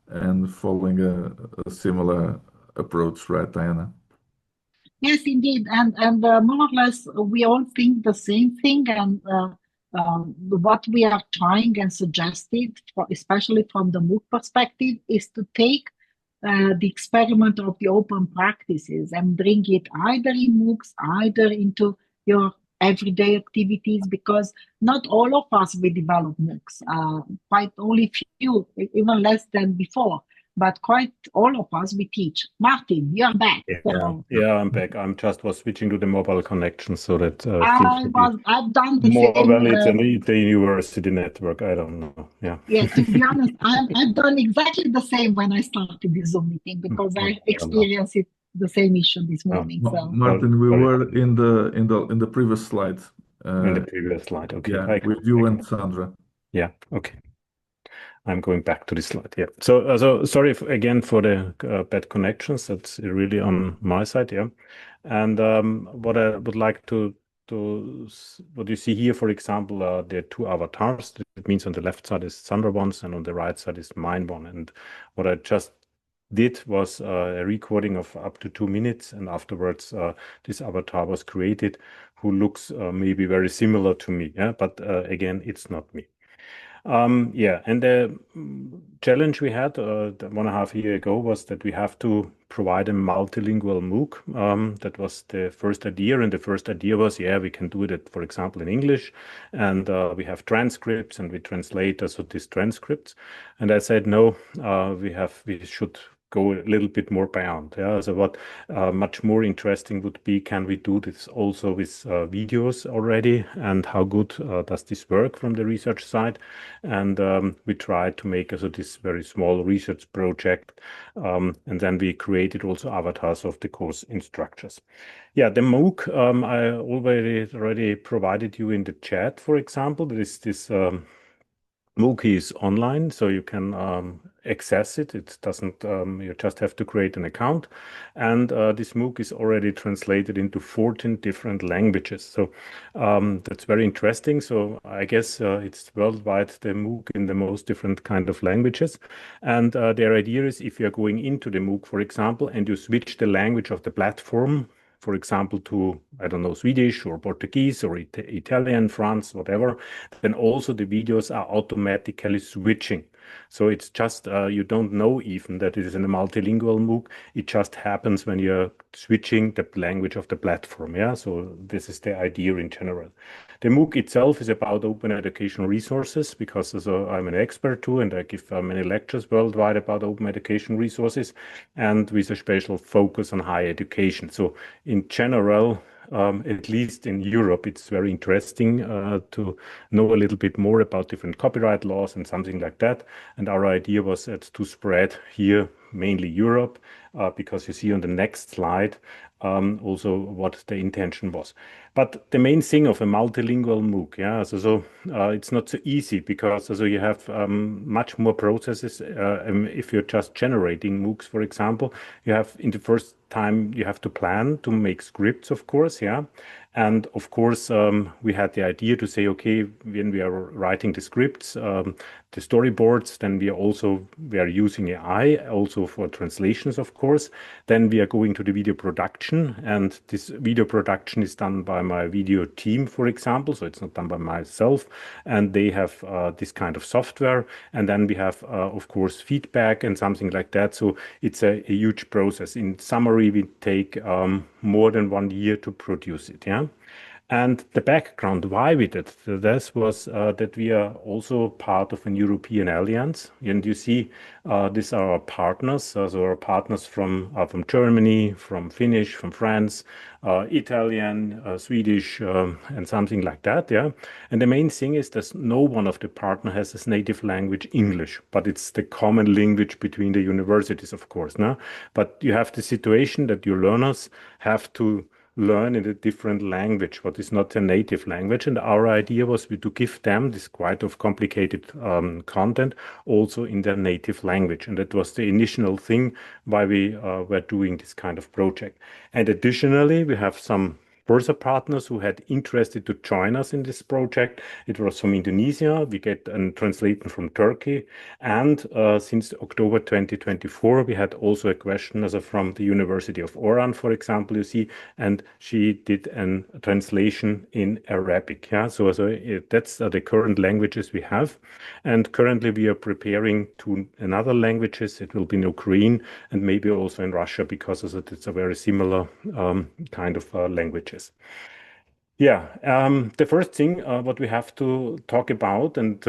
and following a similar approach, right, Diana? Yes, indeed, and more or less we all think the same thing, and what we are trying and suggested, especially from the MOOC perspective, is to take the experiment of the open practices and bring it either in MOOCs, either into your everyday activities, because not all of us will develop MOOCs, quite only few, even less than before. But quite all of us, we teach. Martin, you're back. Yeah, I'm back. I'm just was switching to the mobile connection so that I've done the more same. Well, it's the university network. I don't know. Yeah. Yeah. To be honest, I've done exactly the same when I started this Zoom meeting because I experienced the same issue this morning. So Martin, we were in the previous slide. In the previous slide, okay. Yeah, with you and Sandra. Yeah. Okay. I'm going back to this slide. Yeah. So sorry again for the bad connections. That's really on my side. Yeah. And what I would like to what you see here, for example, there are 2 avatars. That means on the left side is Sandra one's and on the right side is mine one. And what I just did was a recording of up to 2 minutes, and afterwards this avatar was created who looks maybe very similar to me. Yeah. But again, it's not me. Yeah, and the challenge we had 1.5 years ago was that we have to provide a multilingual MOOC. That was the first idea, and the first idea was, yeah, we can do it, for example, in English, and we have transcripts, and we translate these transcripts. And I said, no, we should go a little bit more beyond. Yeah, so what much more interesting would be, can we do this also with videos already, and how good does this work from the research side? And we tried to make this very small research project, and then we created also avatars of the course instructors. Yeah, the MOOC I already provided you in the chat, for example. There is this MOOC is online, so you can access it. It doesn't, you just have to create an account. And this MOOC is already translated into 14 different languages. So that's very interesting. So I guess it's worldwide, the MOOC in the most different kind of languages. And their idea is, if you're going into the MOOC, for example, and you switch the language of the platform, for example, to, I don't know, Swedish or Portuguese or Italian, France, whatever, then also the videos are automatically switching. So it's just, you don't know even that it is in a multilingual MOOC. It just happens when you're switching the language of the platform. Yeah, so this is the idea in general. The MOOC itself is about open educational resources, because I'm an expert too, and I give many lectures worldwide about open education resources, and with a special focus on higher education. So in general, at least in Europe, it's very interesting to know a little bit more about different copyright laws and something like that. And our idea was to spread here, mainly Europe, because you see on the next slide also what the intention was. But the main thing of a multilingual MOOC, yeah, so it's not so easy, because you have much more processes. If you're just generating MOOCs, for example, you have in the first time you have to plan to make scripts, of course, yeah. And of course, we had the idea to say, okay, when we are writing the scripts, the storyboards, then we are using AI also for translations, of course. Then we are going to the video production, and this video production is done by my video team, for example. So it's not done by myself, and they have this kind of software. And then we have, of course, feedback and something like that. So it's a huge process. In summary, we take more than 1 year to produce it. Yeah. And the background why we did this was that we are also part of an European alliance. And you see, these are our partners. So our partners from Germany, from Finnish, from France, Italian, Swedish, and something like that. Yeah. And the main thing is that no one of the partner has as native language English, but it's the common language between the universities, of course. No? But you have the situation that your learners have to learn in a different language, what is not their native language. And our idea was to give them this quite of complicated content also in their native language. And that was the initial thing why we were doing this kind of project. And additionally, we have some further partners who had interested to join us in this project. It was from Indonesia. We get a translator from Turkey. And since October 2024, we had also a question from the University of Oran, for example, you see, and she did a translation in Arabic. Yeah, so that's the current languages we have. And currently we are preparing to another languages. It will be in Ukraine and maybe also in Russia, because it's a very similar kind of languages. Yeah, the first thing what we have to talk about, and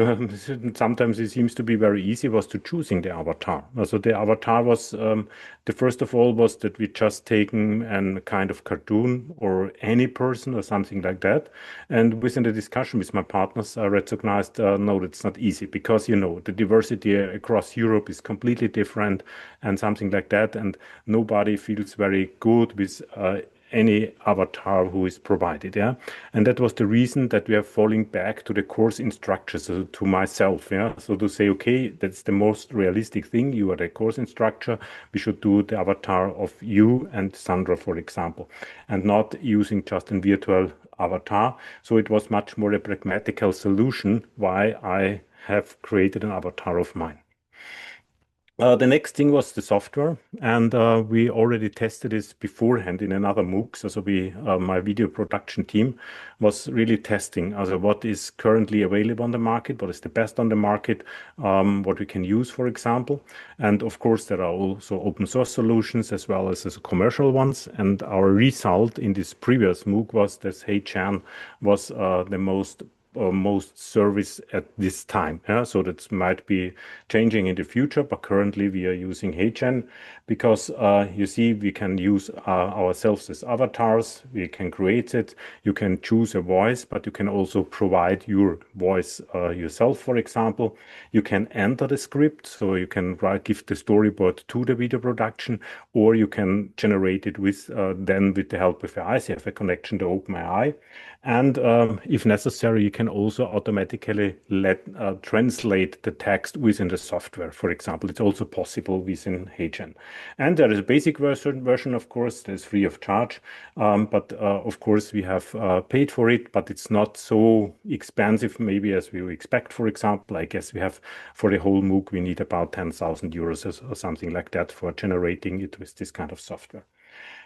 sometimes it seems to be very easy, was to choosing the avatar. So the avatar was, the first of all was that we just taken a kind of cartoon or any person or something like that. And within the discussion with my partners, I recognized, no, that's not easy, because, the diversity across Europe is completely different and something like that. And nobody feels very good with any avatar who is provided, yeah, and that was the reason that we are falling back to the course instructor, so to myself, yeah, so to say, okay, that's the most realistic thing. You are the course instructor. We should do the avatar of you and Sandra, for example, and not using just a virtual avatar. So it was much more a pragmatical solution why I have created an avatar of mine. The next thing was the software, and we already tested this beforehand in another MOOC. So my video production team was really testing what is currently available on the market, what is the best on the market, what we can use, for example. And of course, there are also open source solutions as well as commercial ones. And our result in this previous MOOC was that HeyChan was the most service at this time. Yeah? So that might be changing in the future, but currently we are using HeyChan because you see, we can use ourselves as avatars. We can create it. You can choose a voice, but you can also provide your voice yourself, for example. You can enter the script, so you can give the storyboard to the video production, or you can generate it with the help of AI, so you have a connection to OpenAI. And if necessary, you can also automatically translate the text within the software. For example, it's also possible within HeyChan. And there is a basic version, of course, that's free of charge. But of course, we have paid for it, but it's not so expensive maybe as we expect. For example, I guess we have for the whole MOOC, we need about 10,000 euros or something like that for generating it with this kind of software.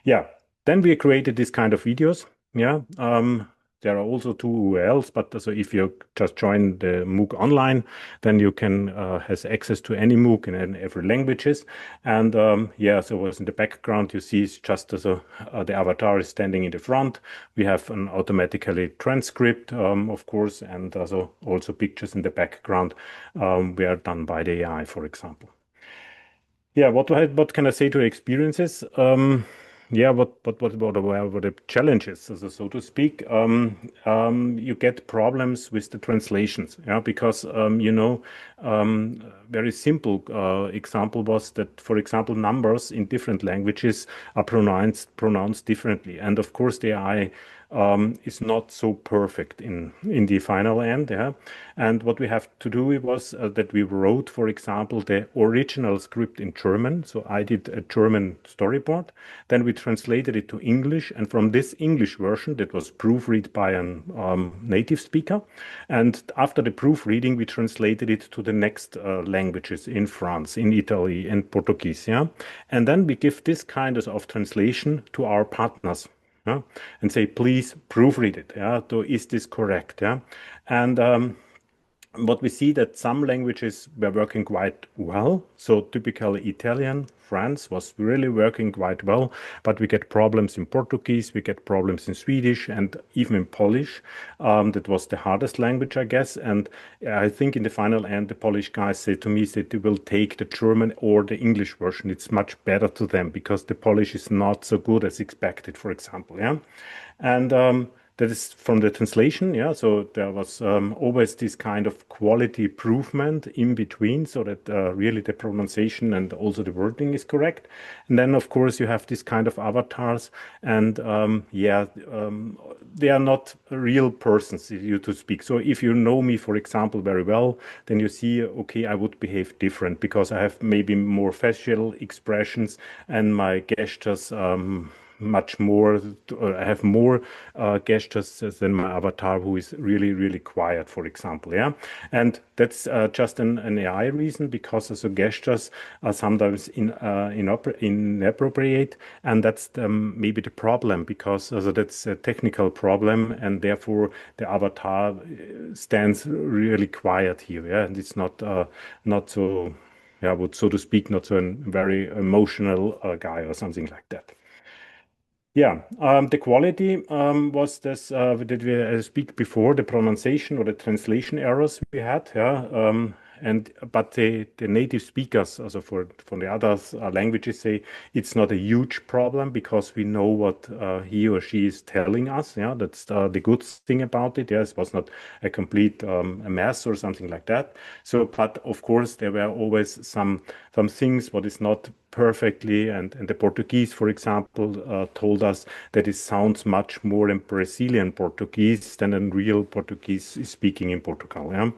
Yeah, then we created this kind of videos. Yeah. There are also two URLs, but so if you just join the MOOC online, then you can has access to any MOOC in every languages. And yeah, so what's in the background you see is just the avatar is standing in the front. We have an automatically transcript, of course, and also pictures in the background were done by the AI, for example. Yeah, what can I say to experiences? Yeah, what were the challenges, so to speak? You get problems with the translations, yeah, because very simple example was that, for example, numbers in different languages are pronounced differently, and of course the AI is not so perfect in the final end, yeah. And what we have to do was that we wrote, for example, the original script in German. So I did a German storyboard. Then we translated it to English, and from this English version that was proofread by a native speaker. And after the proofreading, we translated it to the next languages in France, in Italy, and Portuguese, yeah. And then we give this kind of translation to our partners. Yeah, and say, please proofread it. Yeah, so is this correct? Yeah, and what we see that some languages were working quite well. So typically Italian, France was really working quite well, but we get problems in Portuguese, we get problems in Swedish, and even in Polish. That was the hardest language, I guess. And I think in the final end, the Polish guys said to me that they will take the German or the English version. It's much better to them because the Polish is not so good as expected, for example. Yeah, and that is from the translation, yeah. So there was always this kind of quality improvement in between, so that really the pronunciation and also the wording is correct. And then, of course, you have this kind of avatars, and they are not real persons, you to speak. So if you know me, for example, very well, then you see, okay, I would behave different because I have maybe more facial expressions and my gestures. Much more, I have more gestures than my avatar, who is really, really quiet, for example. Yeah, and that's just an AI reason, because also gestures are sometimes inappropriate, and that's maybe the problem, because also that's a technical problem, and therefore the avatar stands really quiet here. Yeah, and it's not so, yeah, so to speak, not so a very emotional guy or something like that. Yeah, the quality was this, did we speak before, the pronunciation or the translation errors we had, yeah, but the native speakers, also from the other languages, say it's not a huge problem because we know what he or she is telling us. Yeah, that's the good thing about it. Yes, it was not a complete a mess or something like that. So, but of course there were always some things what is not perfectly, and the Portuguese, for example, told us that it sounds much more in Brazilian Portuguese than in real Portuguese speaking in Portugal. Yeah,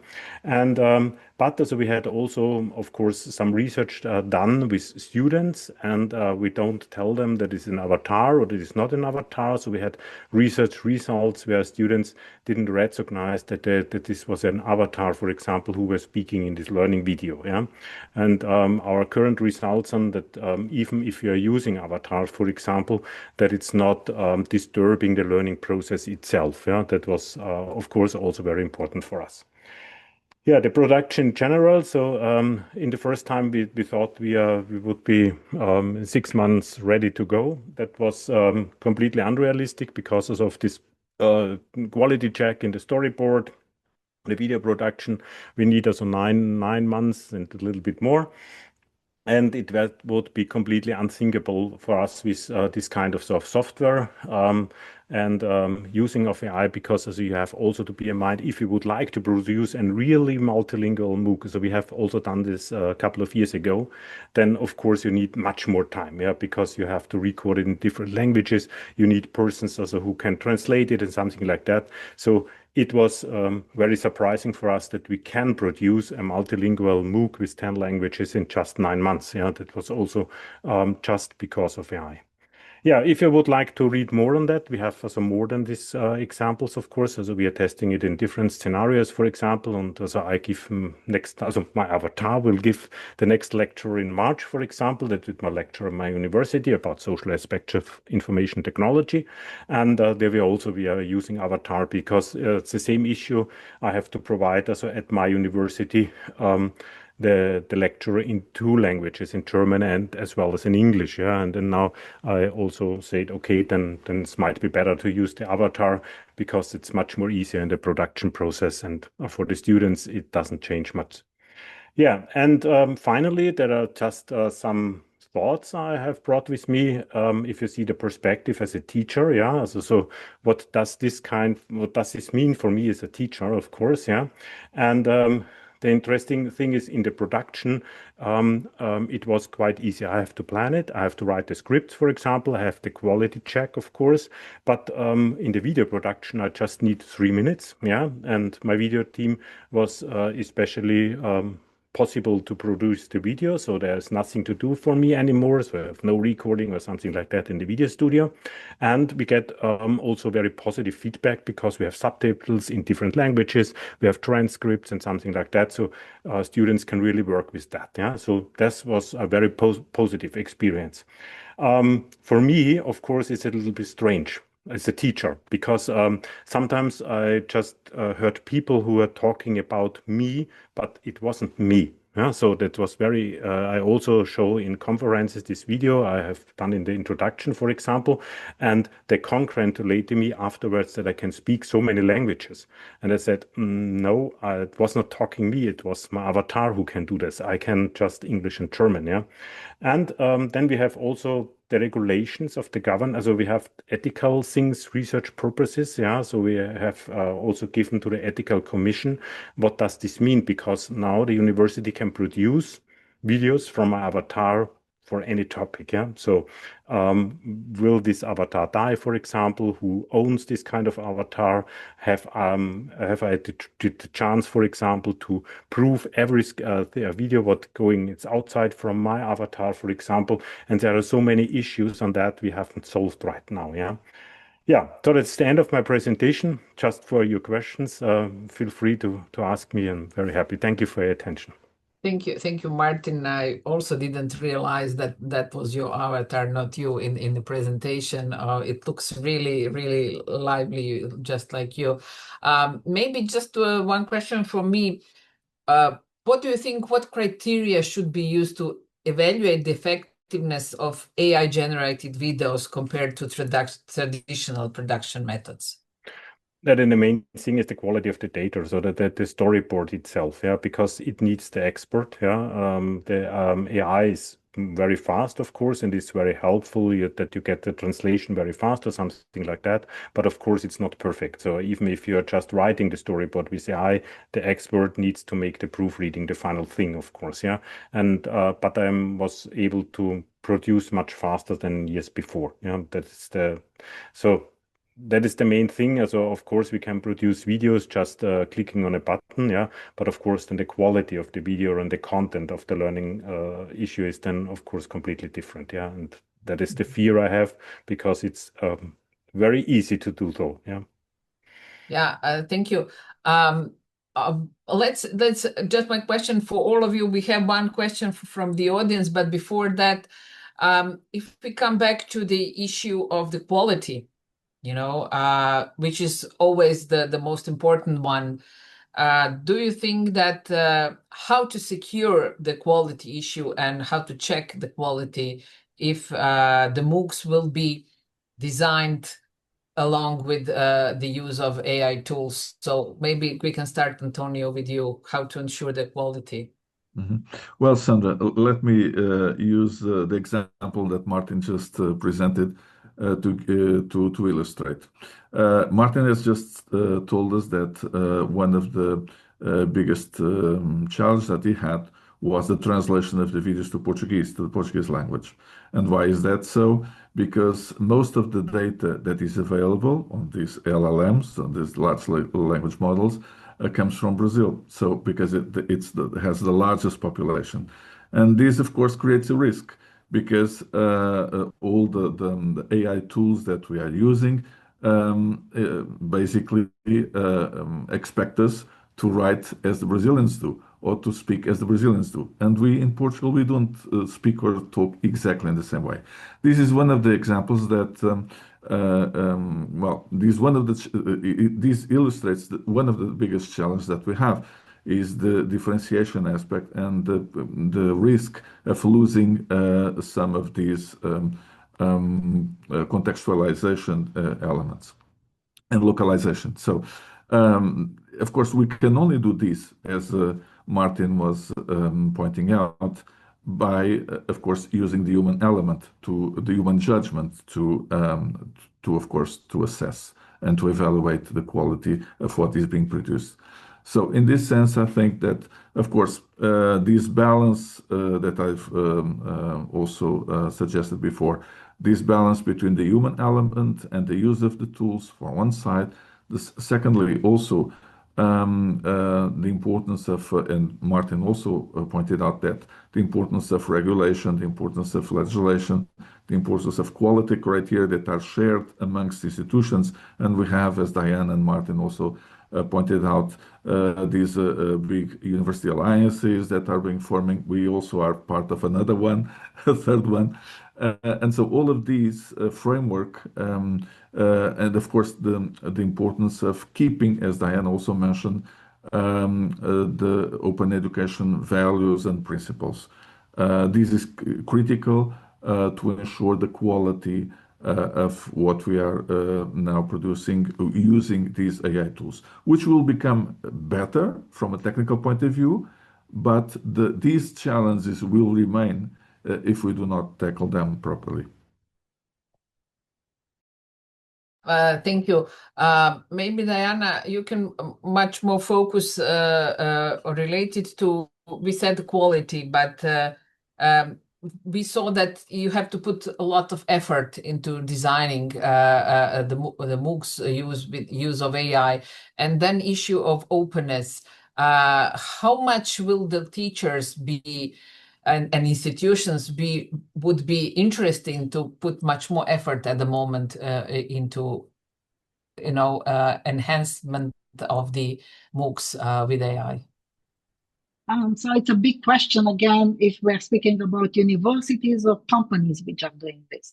and but also we had also, of course, some research done with students, and we don't tell them that it's an avatar or that it's not an avatar. So we had research results where students didn't recognize that this was an avatar, for example, who was speaking in this learning video. Yeah, and our current results on that, even if you are using avatars, for example, that it's not disturbing the learning process itself. Yeah, that was, of course, also very important for us. Yeah, the production in general. So in the first time we thought we would be 6 months ready to go. That was completely unrealistic because of this quality check in the storyboard, the video production. We need also nine months and a little bit more. And it would be completely unthinkable for us with this kind of software and using of AI, because also you have also to be in mind, if you would like to produce a really multilingual MOOC, so we have also done this a couple of years ago, then of course you need much more time, yeah, because you have to record it in different languages. You need persons also who can translate it and something like that. So it was very surprising for us that we can produce a multilingual MOOC with 10 languages in just 9 months. Yeah, that was also just because of AI. Yeah, if you would like to read more on that, we have some more than these examples, of course. Also, we are testing it in different scenarios, for example. And also, I give my avatar will give the next lecture in March, for example. That is my lecture at my university about social aspects of information technology. And there we are using avatar because it's the same issue. I have to provide also at my university the lecturer in 2 languages, in German and as well as in English. Yeah, and then now I also said, okay, then it might be better to use the avatar because it's much more easier in the production process, and for the students it doesn't change much. Yeah, and finally there are just some thoughts I have brought with me. If you see the perspective as a teacher, yeah. So what does this mean for me as a teacher, of course, yeah, and the interesting thing is in the production, it was quite easy. I have to plan it. I have to write the scripts, for example. I have the quality check, of course. But in the video production, I just need 3 minutes. Yeah, and my video team was especially possible to produce the video, so there's nothing to do for me anymore, so I have no recording or something like that in the video studio. And we get also very positive feedback because we have subtitles in different languages, we have transcripts and something like that, so students can really work with that. Yeah, so this was a very positive experience. For me, of course, it's a little bit strange as a teacher, because sometimes I just heard people who were talking about me, but it wasn't me. Yeah, so that was very, I also show in conferences this video I have done in the introduction, for example, and they congratulated me afterwards that I can speak so many languages. And I said, no, it was not talking me, it was my avatar who can do this. I can just English and German, yeah. And then we have also the regulations of the government. So we have ethical things, research purposes. Yeah. So we have also given to the ethical commission. What does this mean? Because now the university can produce videos from my avatar for any topic. Yeah. So will this avatar die, for example? Who owns this kind of avatar? Have I the chance, for example, to prove every video what going it's outside from my avatar, for example? And there are so many issues on that we haven't solved right now. Yeah. Yeah, so that's the end of my presentation. Just for your questions, feel free to ask me. I'm very happy. Thank you for your attention. Thank you, Martin. I also didn't realize that that was your avatar, not you, in the presentation. It looks really, really lively, just like you. Maybe just one question for me. What do you think? What criteria should be used to evaluate the effectiveness of AI-generated videos compared to traditional production methods? That in the main thing is the quality of the data, so that the storyboard itself, yeah, because it needs the expert, yeah. The AI is very fast, of course, and it's very helpful that you get the translation very fast or something like that. But of course, it's not perfect. So even if you are just writing the storyboard with AI, the expert needs to make the proofreading the final thing, of course, yeah. And but I was able to produce much faster than years before. Yeah, that's that is the main thing. So of course we can produce videos just clicking on a button, yeah. But of course then the quality of the video and the content of the learning issue is then of course completely different, yeah. And that is the fear I have, because it's very easy to do so, yeah. Yeah, thank you. Let's just my question for all of you. We have one question from the audience, but before that, if we come back to the issue of the quality, which is always the most important one. Do you think that how to secure the quality issue and how to check the quality if the MOOCs will be designed along with the use of AI tools? So maybe we can start, António, with you, how to ensure the quality. Mm-hmm. Well, Sandra, let me use the example that Martin just presented to illustrate. Martin has just told us that one of the biggest challenges that he had was the translation of the videos to the Portuguese language. And why is that so? Because most of the data that is available on these LLMs, on these large language models, comes from Brazil. So because it has the largest population. And this, of course, creates a risk, because all the AI tools that we are using basically expect us to write as the Brazilians do, or to speak as the Brazilians do. And we in Portugal, we don't speak or talk exactly in the same way. This is one of the examples that, this illustrates one of the biggest challenges that we have, is the differentiation aspect and the risk of losing some of these contextualization elements and localization. So, of course, we can only do this, as Martin was pointing out, by, of course, using the human element, the human judgment to of course, to assess and to evaluate the quality of what is being produced. So in this sense, I think that, of course, this balance that I've also suggested before, this balance between the human element and the use of the tools for one side. Secondly, also the importance of, and Martin also pointed out that, the importance of regulation, the importance of legislation, the importance of quality criteria that are shared amongst institutions. And we have, as Diane and Martin also pointed out, these big university alliances that are being forming. We also are part of another one, a third one. And so all of these framework and of course the importance of keeping, as Diana also mentioned, the open education values and principles. This is critical to ensure the quality of what we are now producing using these AI tools, which will become better from a technical point of view, but these challenges will remain if we do not tackle them properly. Thank you. Maybe Diana, you can much more focus related to, we said quality, but we saw that you have to put a lot of effort into designing the MOOCs use of AI, and then issue of openness. How much will the teachers be and institutions would be interesting to put much more effort at the moment into enhancement of the MOOCs with AI? So it's a big question again if we're speaking about universities or companies which are doing this.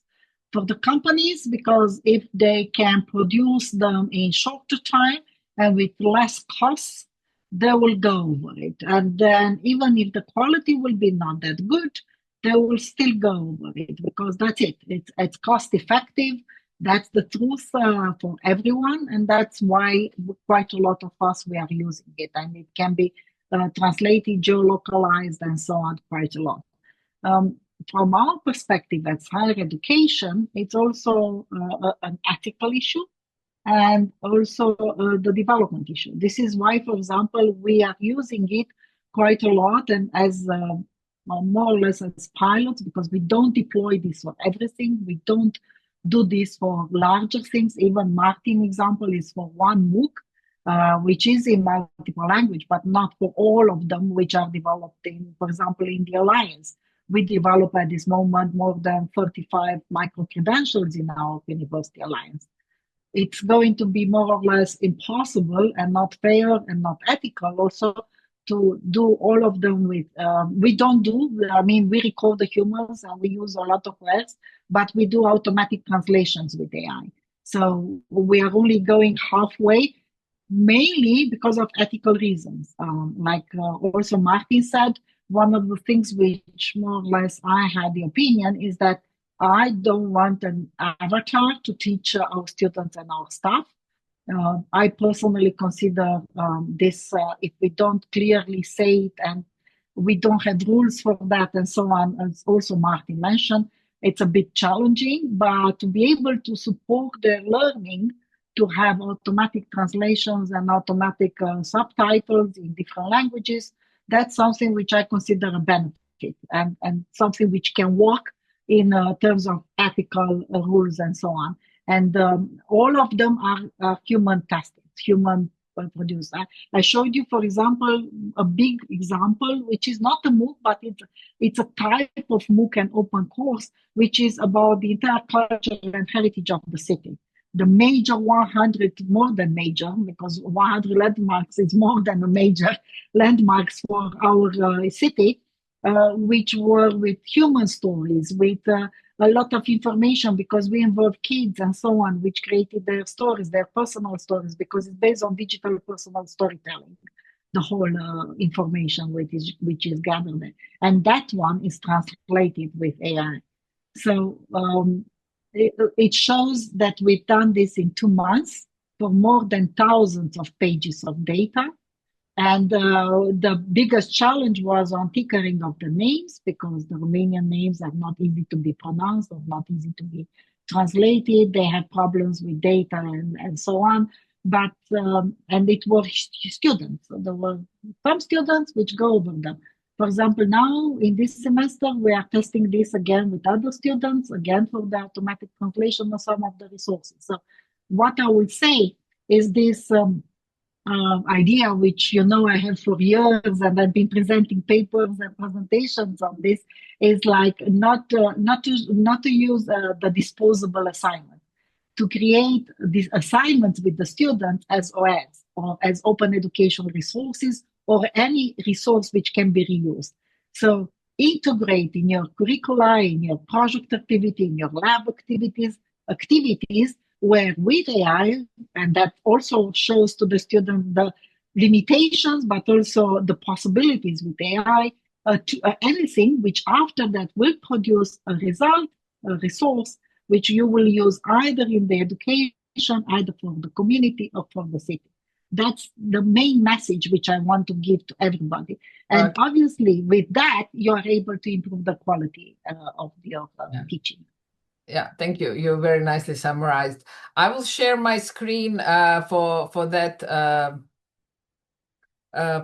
For the companies, because if they can produce them in shorter time and with less costs, they will go over it. And then even if the quality will be not that good, they will still go over it because that's it. It's cost effective. That's the truth for everyone. And that's why quite a lot of us, we are using it. And it can be translated, geolocalized, and so on quite a lot. From our perspective as higher education, it's also an ethical issue and also the development issue. This is why, for example, we are using it quite a lot and as more or less as pilots, because we don't deploy this for everything. We don't do this for larger things. Even Martin example is for one MOOC, which is in multiple language, but not for all of them, which are developed in, for example, in the Alliance. We develop at this moment more than 35 micro-credentials in our University Alliance. It's going to be more or less impossible and not fair and not ethical also to do all of them with, we record the humans and we use a lot of words, but we do automatic translations with AI. So we are only going halfway, mainly because of ethical reasons. Also Martin said, one of the things which more or less I had the opinion is that I don't want an avatar to teach our students and our staff. I personally consider this, if we don't clearly say it and we don't have rules for that and so on, as also Martin mentioned, it's a bit challenging, but to be able to support their learning, to have automatic translations and automatic subtitles in different languages, that's something which I consider a benefit and something which can work in terms of ethical rules and so on. And all of them are human tested, human produced. I showed you, for example, a big example, which is not a MOOC, but it's a type of MOOC and open course, which is about the entire culture and heritage of the city. The major 100, more than major, because 100 landmarks is more than a major landmarks for our city, which were with human stories, with a lot of information, because we involve kids and so on, which created their stories, their personal stories, because it's based on digital personal storytelling, the whole information which is gathered there. And that one is translated with AI. So it shows that we've done this in 2 months for more than thousands of pages of data. And the biggest challenge was on tickering of the names, because the Romanian names are not easy to be pronounced or not easy to be translated. They had problems with data and so on. But, and it was students. So there were some students which go over them. For example, now in this semester, we are testing this again with other students, again for the automatic translation of some of the resources. So what I would say is this idea, which I have for years, and I've been presenting papers and presentations on this, is like not to use the disposable assignment, to create these assignments with the students as OS or as open educational resources or any resource which can be reused. So integrate in your curricula, in your project activity, in your lab activities where with AI, and that also shows to the student the limitations, but also the possibilities with AI, anything which after that will produce a result, a resource, which you will use either in the education, either for the community or for the city. That's the main message which I want to give to everybody. And obviously, with that, you are able to improve the quality of your teaching. Yeah, thank you. You very nicely summarized. I will share my screen for that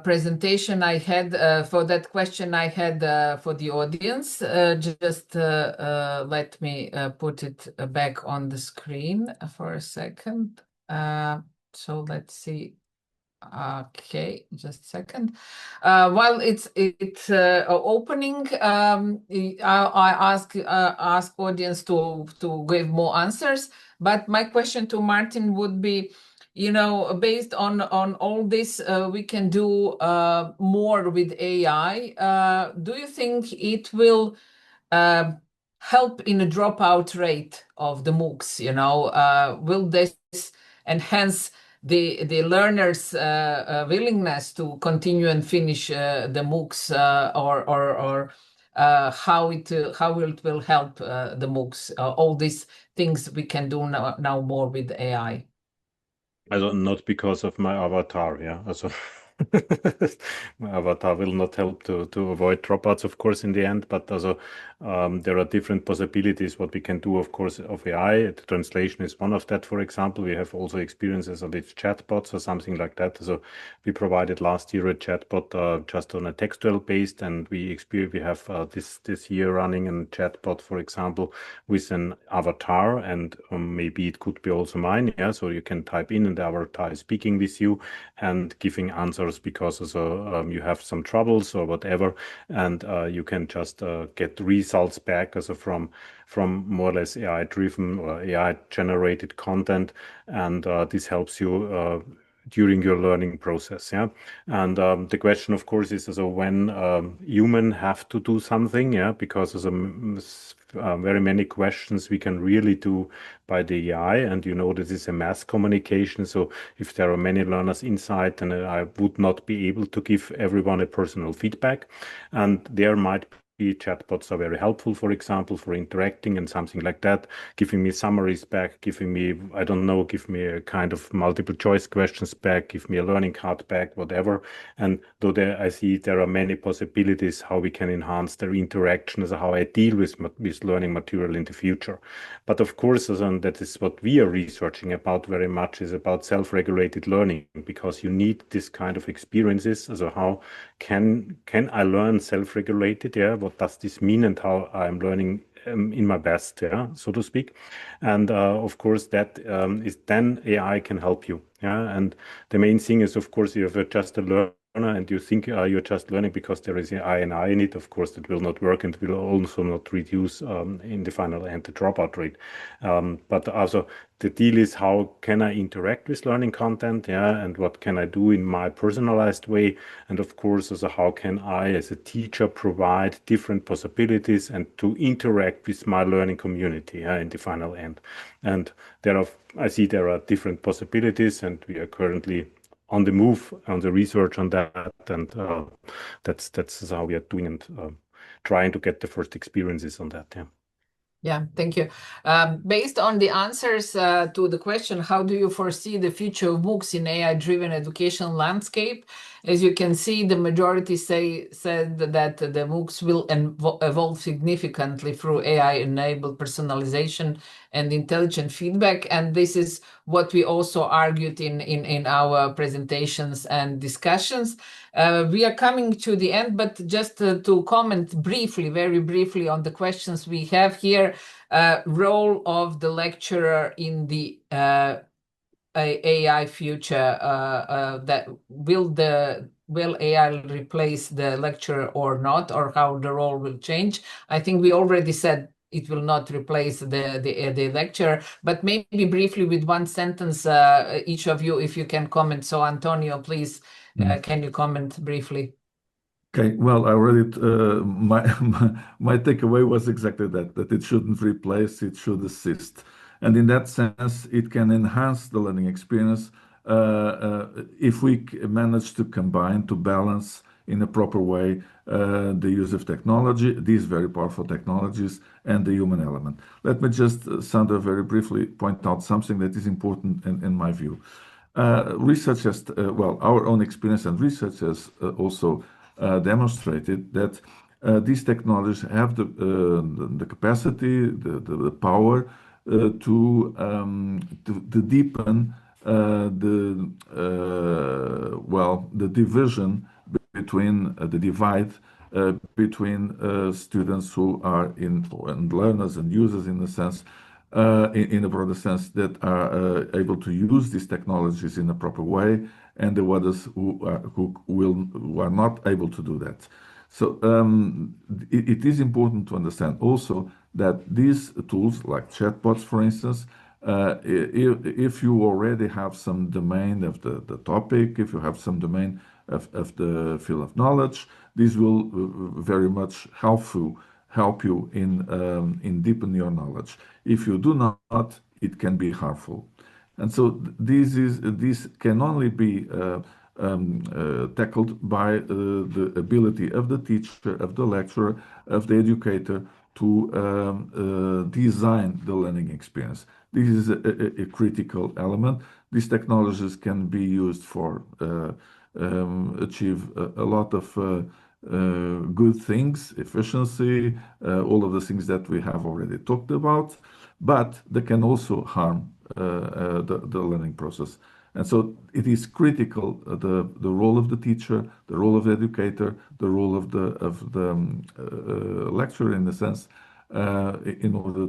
presentation I had, for that question I had for the audience. Just let me put it back on the screen for a second. So let's see. Okay, just a second. While it's opening, I ask audience to give more answers. But my question to Martin would be, you know, based on all this, we can do more with AI. Do you think it will help in a dropout rate of the MOOCs? You know, will this enhance the learners' willingness to continue and finish the MOOCs, or how it will help the MOOCs? All these things we can do now more with AI. Also not because of my avatar, yeah. Also my avatar will not help to avoid dropouts, of course, in the end, but also there are different possibilities what we can do, of course, of AI. The translation is one of that, for example. We have also experiences of its chatbots or something like that. So we provided last year a chatbot just on a textual based, and we have this year running a chatbot, for example, with an avatar, and maybe it could be also mine, yeah. So you can type in and the avatar is speaking with you and giving answers because also you have some troubles or whatever, and you can just get results back also from more or less AI driven or AI generated content, and this helps you during your learning process, yeah. And the question, of course, is also when human have to do something, yeah, because very many questions we can really do by the AI, and you know this is a mass communication. So if there are many learners inside, then I would not be able to give everyone a personal feedback, and there might be chatbots are very helpful, for example, for interacting and something like that, giving me summaries back, giving me, I don't know, give me a kind of multiple choice questions back, give me a learning card back, whatever. And though I see there are many possibilities how we can enhance their interactions, how I deal with learning material in the future. But of course, and that is what we are researching about very much, is about self-regulated learning, because you need this kind of experiences. So how can I learn self-regulated? Yeah, what does this mean, and how I'm learning in my best, yeah, so to speak. And of course, that is then AI can help you. Yeah, and the main thing is, of course, if you're just a learner and you think you're just learning because there is an I and I in it, of course, that will not work and will also not reduce in the final end the dropout rate. But also the deal is, how can I interact with learning content, yeah, and what can I do in my personalized way, and of course also how can I as a teacher provide different possibilities and to interact with my learning community, yeah, in the final end. And I see there are different possibilities, and we are currently on the move on the research on that, and that's how we are doing and trying to get the first experiences on that. Yeah. Yeah, thank you. Based on the answers to the question, how do you foresee the future of MOOCs in AI-driven education landscape? As you can see, the majority said that the MOOCs will evolve significantly through AI-enabled personalization and intelligent feedback. And this is what we also argued in our presentations and discussions. We are coming to the end, but just to comment briefly, very briefly on the questions we have here, role of the lecturer in the AI future, that will AI replace the lecturer or not, or how the role will change? I think we already said it will not replace the lecturer, but maybe briefly with one sentence, each of you, if you can comment. So António, please, can you comment briefly? Okay, well, I already, my takeaway was exactly that it shouldn't replace, it should assist. And in that sense, it can enhance the learning experience if we manage to combine, to balance in a proper way the use of technology, these very powerful technologies, and the human element. Let me just, Sandra, very briefly point out something that is important in my view. Research has, well, our own experience and research has also demonstrated that these technologies have the capacity, the power to deepen the division between the divide between students who are and learners and users in a sense, in a broader sense, that are able to use these technologies in a proper way, and the others who are not able to do that. So it is important to understand also that these tools, like chatbots, for instance, if you already have some domain of the topic, if you have some domain of the field of knowledge, this will very much help you in deepen your knowledge. If you do not, it can be harmful. And so this can only be tackled by the ability of the teacher, of the lecturer, of the educator to design the learning experience. This is a critical element. These technologies can be used for achieve a lot of good things, efficiency, all of the things that we have already talked about, but they can also harm the learning process. And so it is critical, the role of the teacher, the role of the educator, the role of the lecturer, in a sense, in order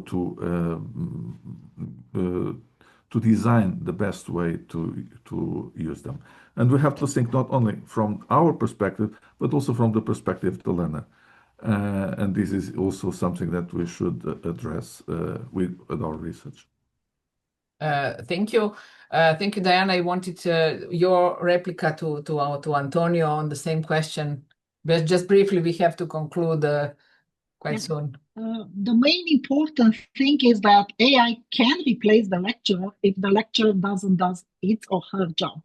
to design the best way to use them. And we have to think not only from our perspective, but also from the perspective of the learner. And this is also something that we should address with our research. Thank you. Thank you, Diana. I wanted your replica to António on the same question. But just briefly, we have to conclude quite soon. The main important thing is that AI can replace the lecturer if the lecturer doesn't do its or her job.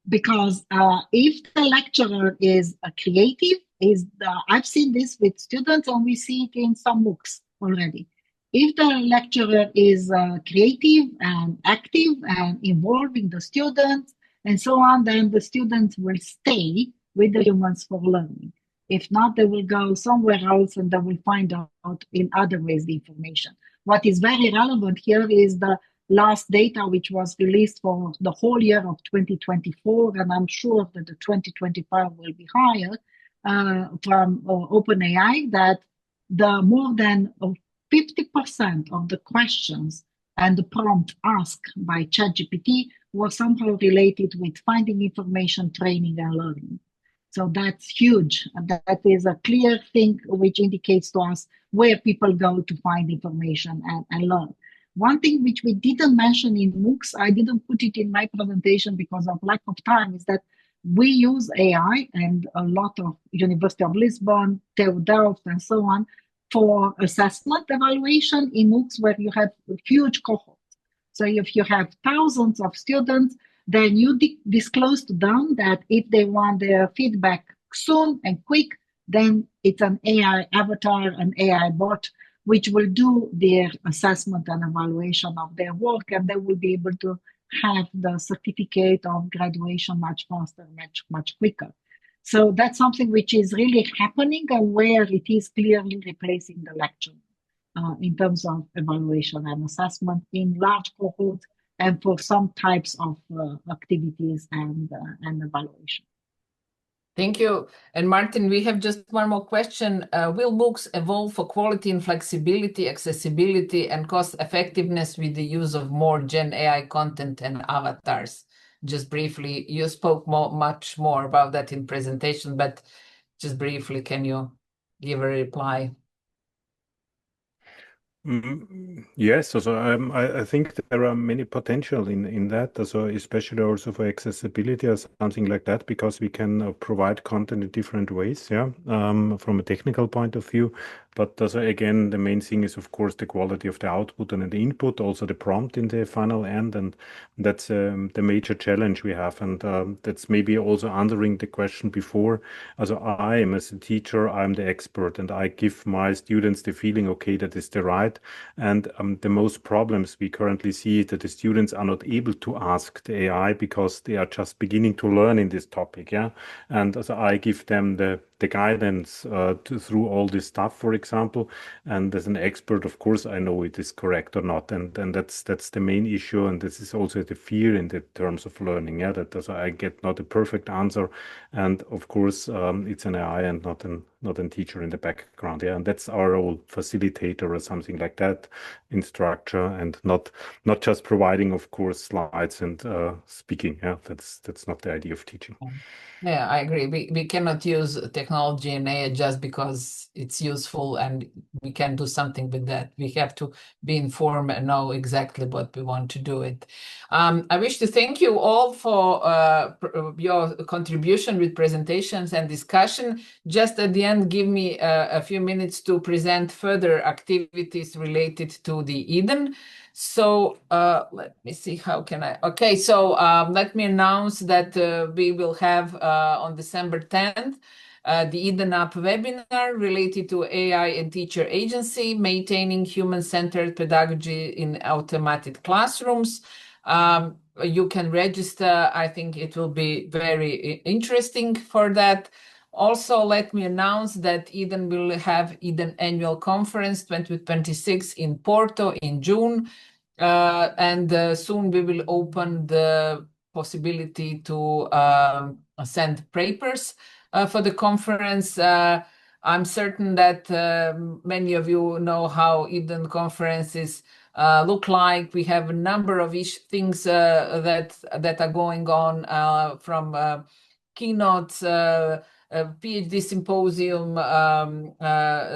Because if the lecturer is creative, I've seen this with students, and we see it in some MOOCs already. If the lecturer is creative and active and involving the students and so on, then the students will stay with the humans for learning. If not, they will go somewhere else and they will find out in other ways the information. What is very relevant here is the last data which was released for the whole year of 2024, and I'm sure that the 2025 will be higher from OpenAI, that the more than 50% of the questions and the prompt asked by ChatGPT were somehow related with finding information, training, and learning. So that's huge. That is a clear thing which indicates to us where people go to find information and learn. One thing which we didn't mention in MOOCs, I didn't put it in my presentation because of lack of time, is that we use AI and a lot of University of Lisbon, TU Delft, and so on, for assessment evaluation in MOOCs where you have huge cohorts. So if you have thousands of students, then you disclose to them that if they want their feedback soon and quick, then it's an AI avatar, an AI bot, which will do their assessment and evaluation of their work, and they will be able to have the certificate of graduation much faster, much quicker. So that's something which is really happening and where it is clearly replacing the lecture in terms of evaluation and assessment in large cohorts and for some types of activities and evaluation. Thank you. And Martin, we have just one more question. Will MOOCs evolve for quality and flexibility, accessibility, and cost effectiveness with the use of more Gen AI content and avatars? Just briefly, you spoke much more about that in presentation, but just briefly, can you give a reply? Yes, so I think there are many potential in that, so especially also for accessibility or something like that, because we can provide content in different ways, yeah, from a technical point of view. But also again, the main thing is of course the quality of the output and the input, also the prompt in the final end, and that's the major challenge we have, and that's maybe also answering the question before. Also, I am as a teacher, I'm the expert, and I give my students the feeling, okay, that is the right. And the most problems we currently see that the students are not able to ask the AI because they are just beginning to learn in this topic, yeah. And so I give them the guidance through all this stuff, for example. And as an expert, of course, I know it is correct or not, and that's the main issue, and this is also the fear in the terms of learning, yeah. That also I get not a perfect answer, and of course, it's an AI and not a teacher in the background, yeah. And that's our role, facilitator or something like that, instructor, and not just providing, of course, slides and speaking. Yeah, that's not the idea of teaching. Yeah, I agree. We cannot use technology and AI just because it's useful and we can do something with that. We have to be informed and know exactly what we want to do it. I wish to thank you all for your contribution with presentations and discussion. Just at the end, give me a few minutes to present further activities related to the Eden. So let me see, how can I? Okay, so let me announce that we will have on December 10th the Eden Up webinar related to AI and teacher agency, maintaining human-centered pedagogy in automated classrooms. You can register. I think it will be very interesting for that. Also, let me announce that Eden will have Eden Annual Conference 2026 in Porto in June. And soon we will open the possibility to send papers for the conference. I'm certain that many of you know how Eden conferences look like. We have a number of things that are going on, from keynotes, PhD symposium,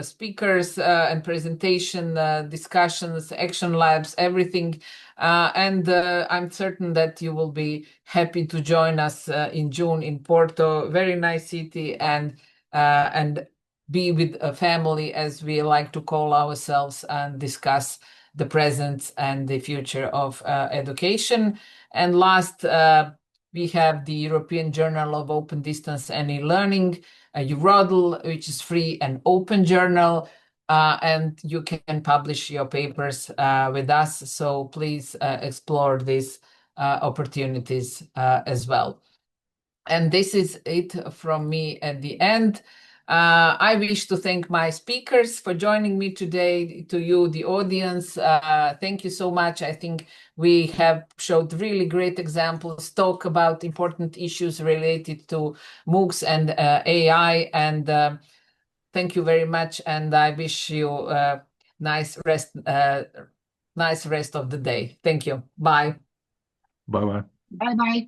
speakers and presentation, discussions, action labs, everything. And I'm certain that you will be happy to join us in June in Porto. Very nice city, and be with a family, as we like to call ourselves, and discuss the present and the future of education. And last, we have the European Journal of Open Distance and E-Learning, EURODL, which is free and open journal, and you can publish your papers with us. So please explore these opportunities as well. And this is it from me at the end. I wish to thank my speakers for joining me today, to you, the audience. Thank you so much. I think we have showed really great examples, talk about important issues related to MOOCs and AI. And thank you very much. And I wish you a nice rest of the day. Thank you. Bye. Bye-bye. Bye-bye.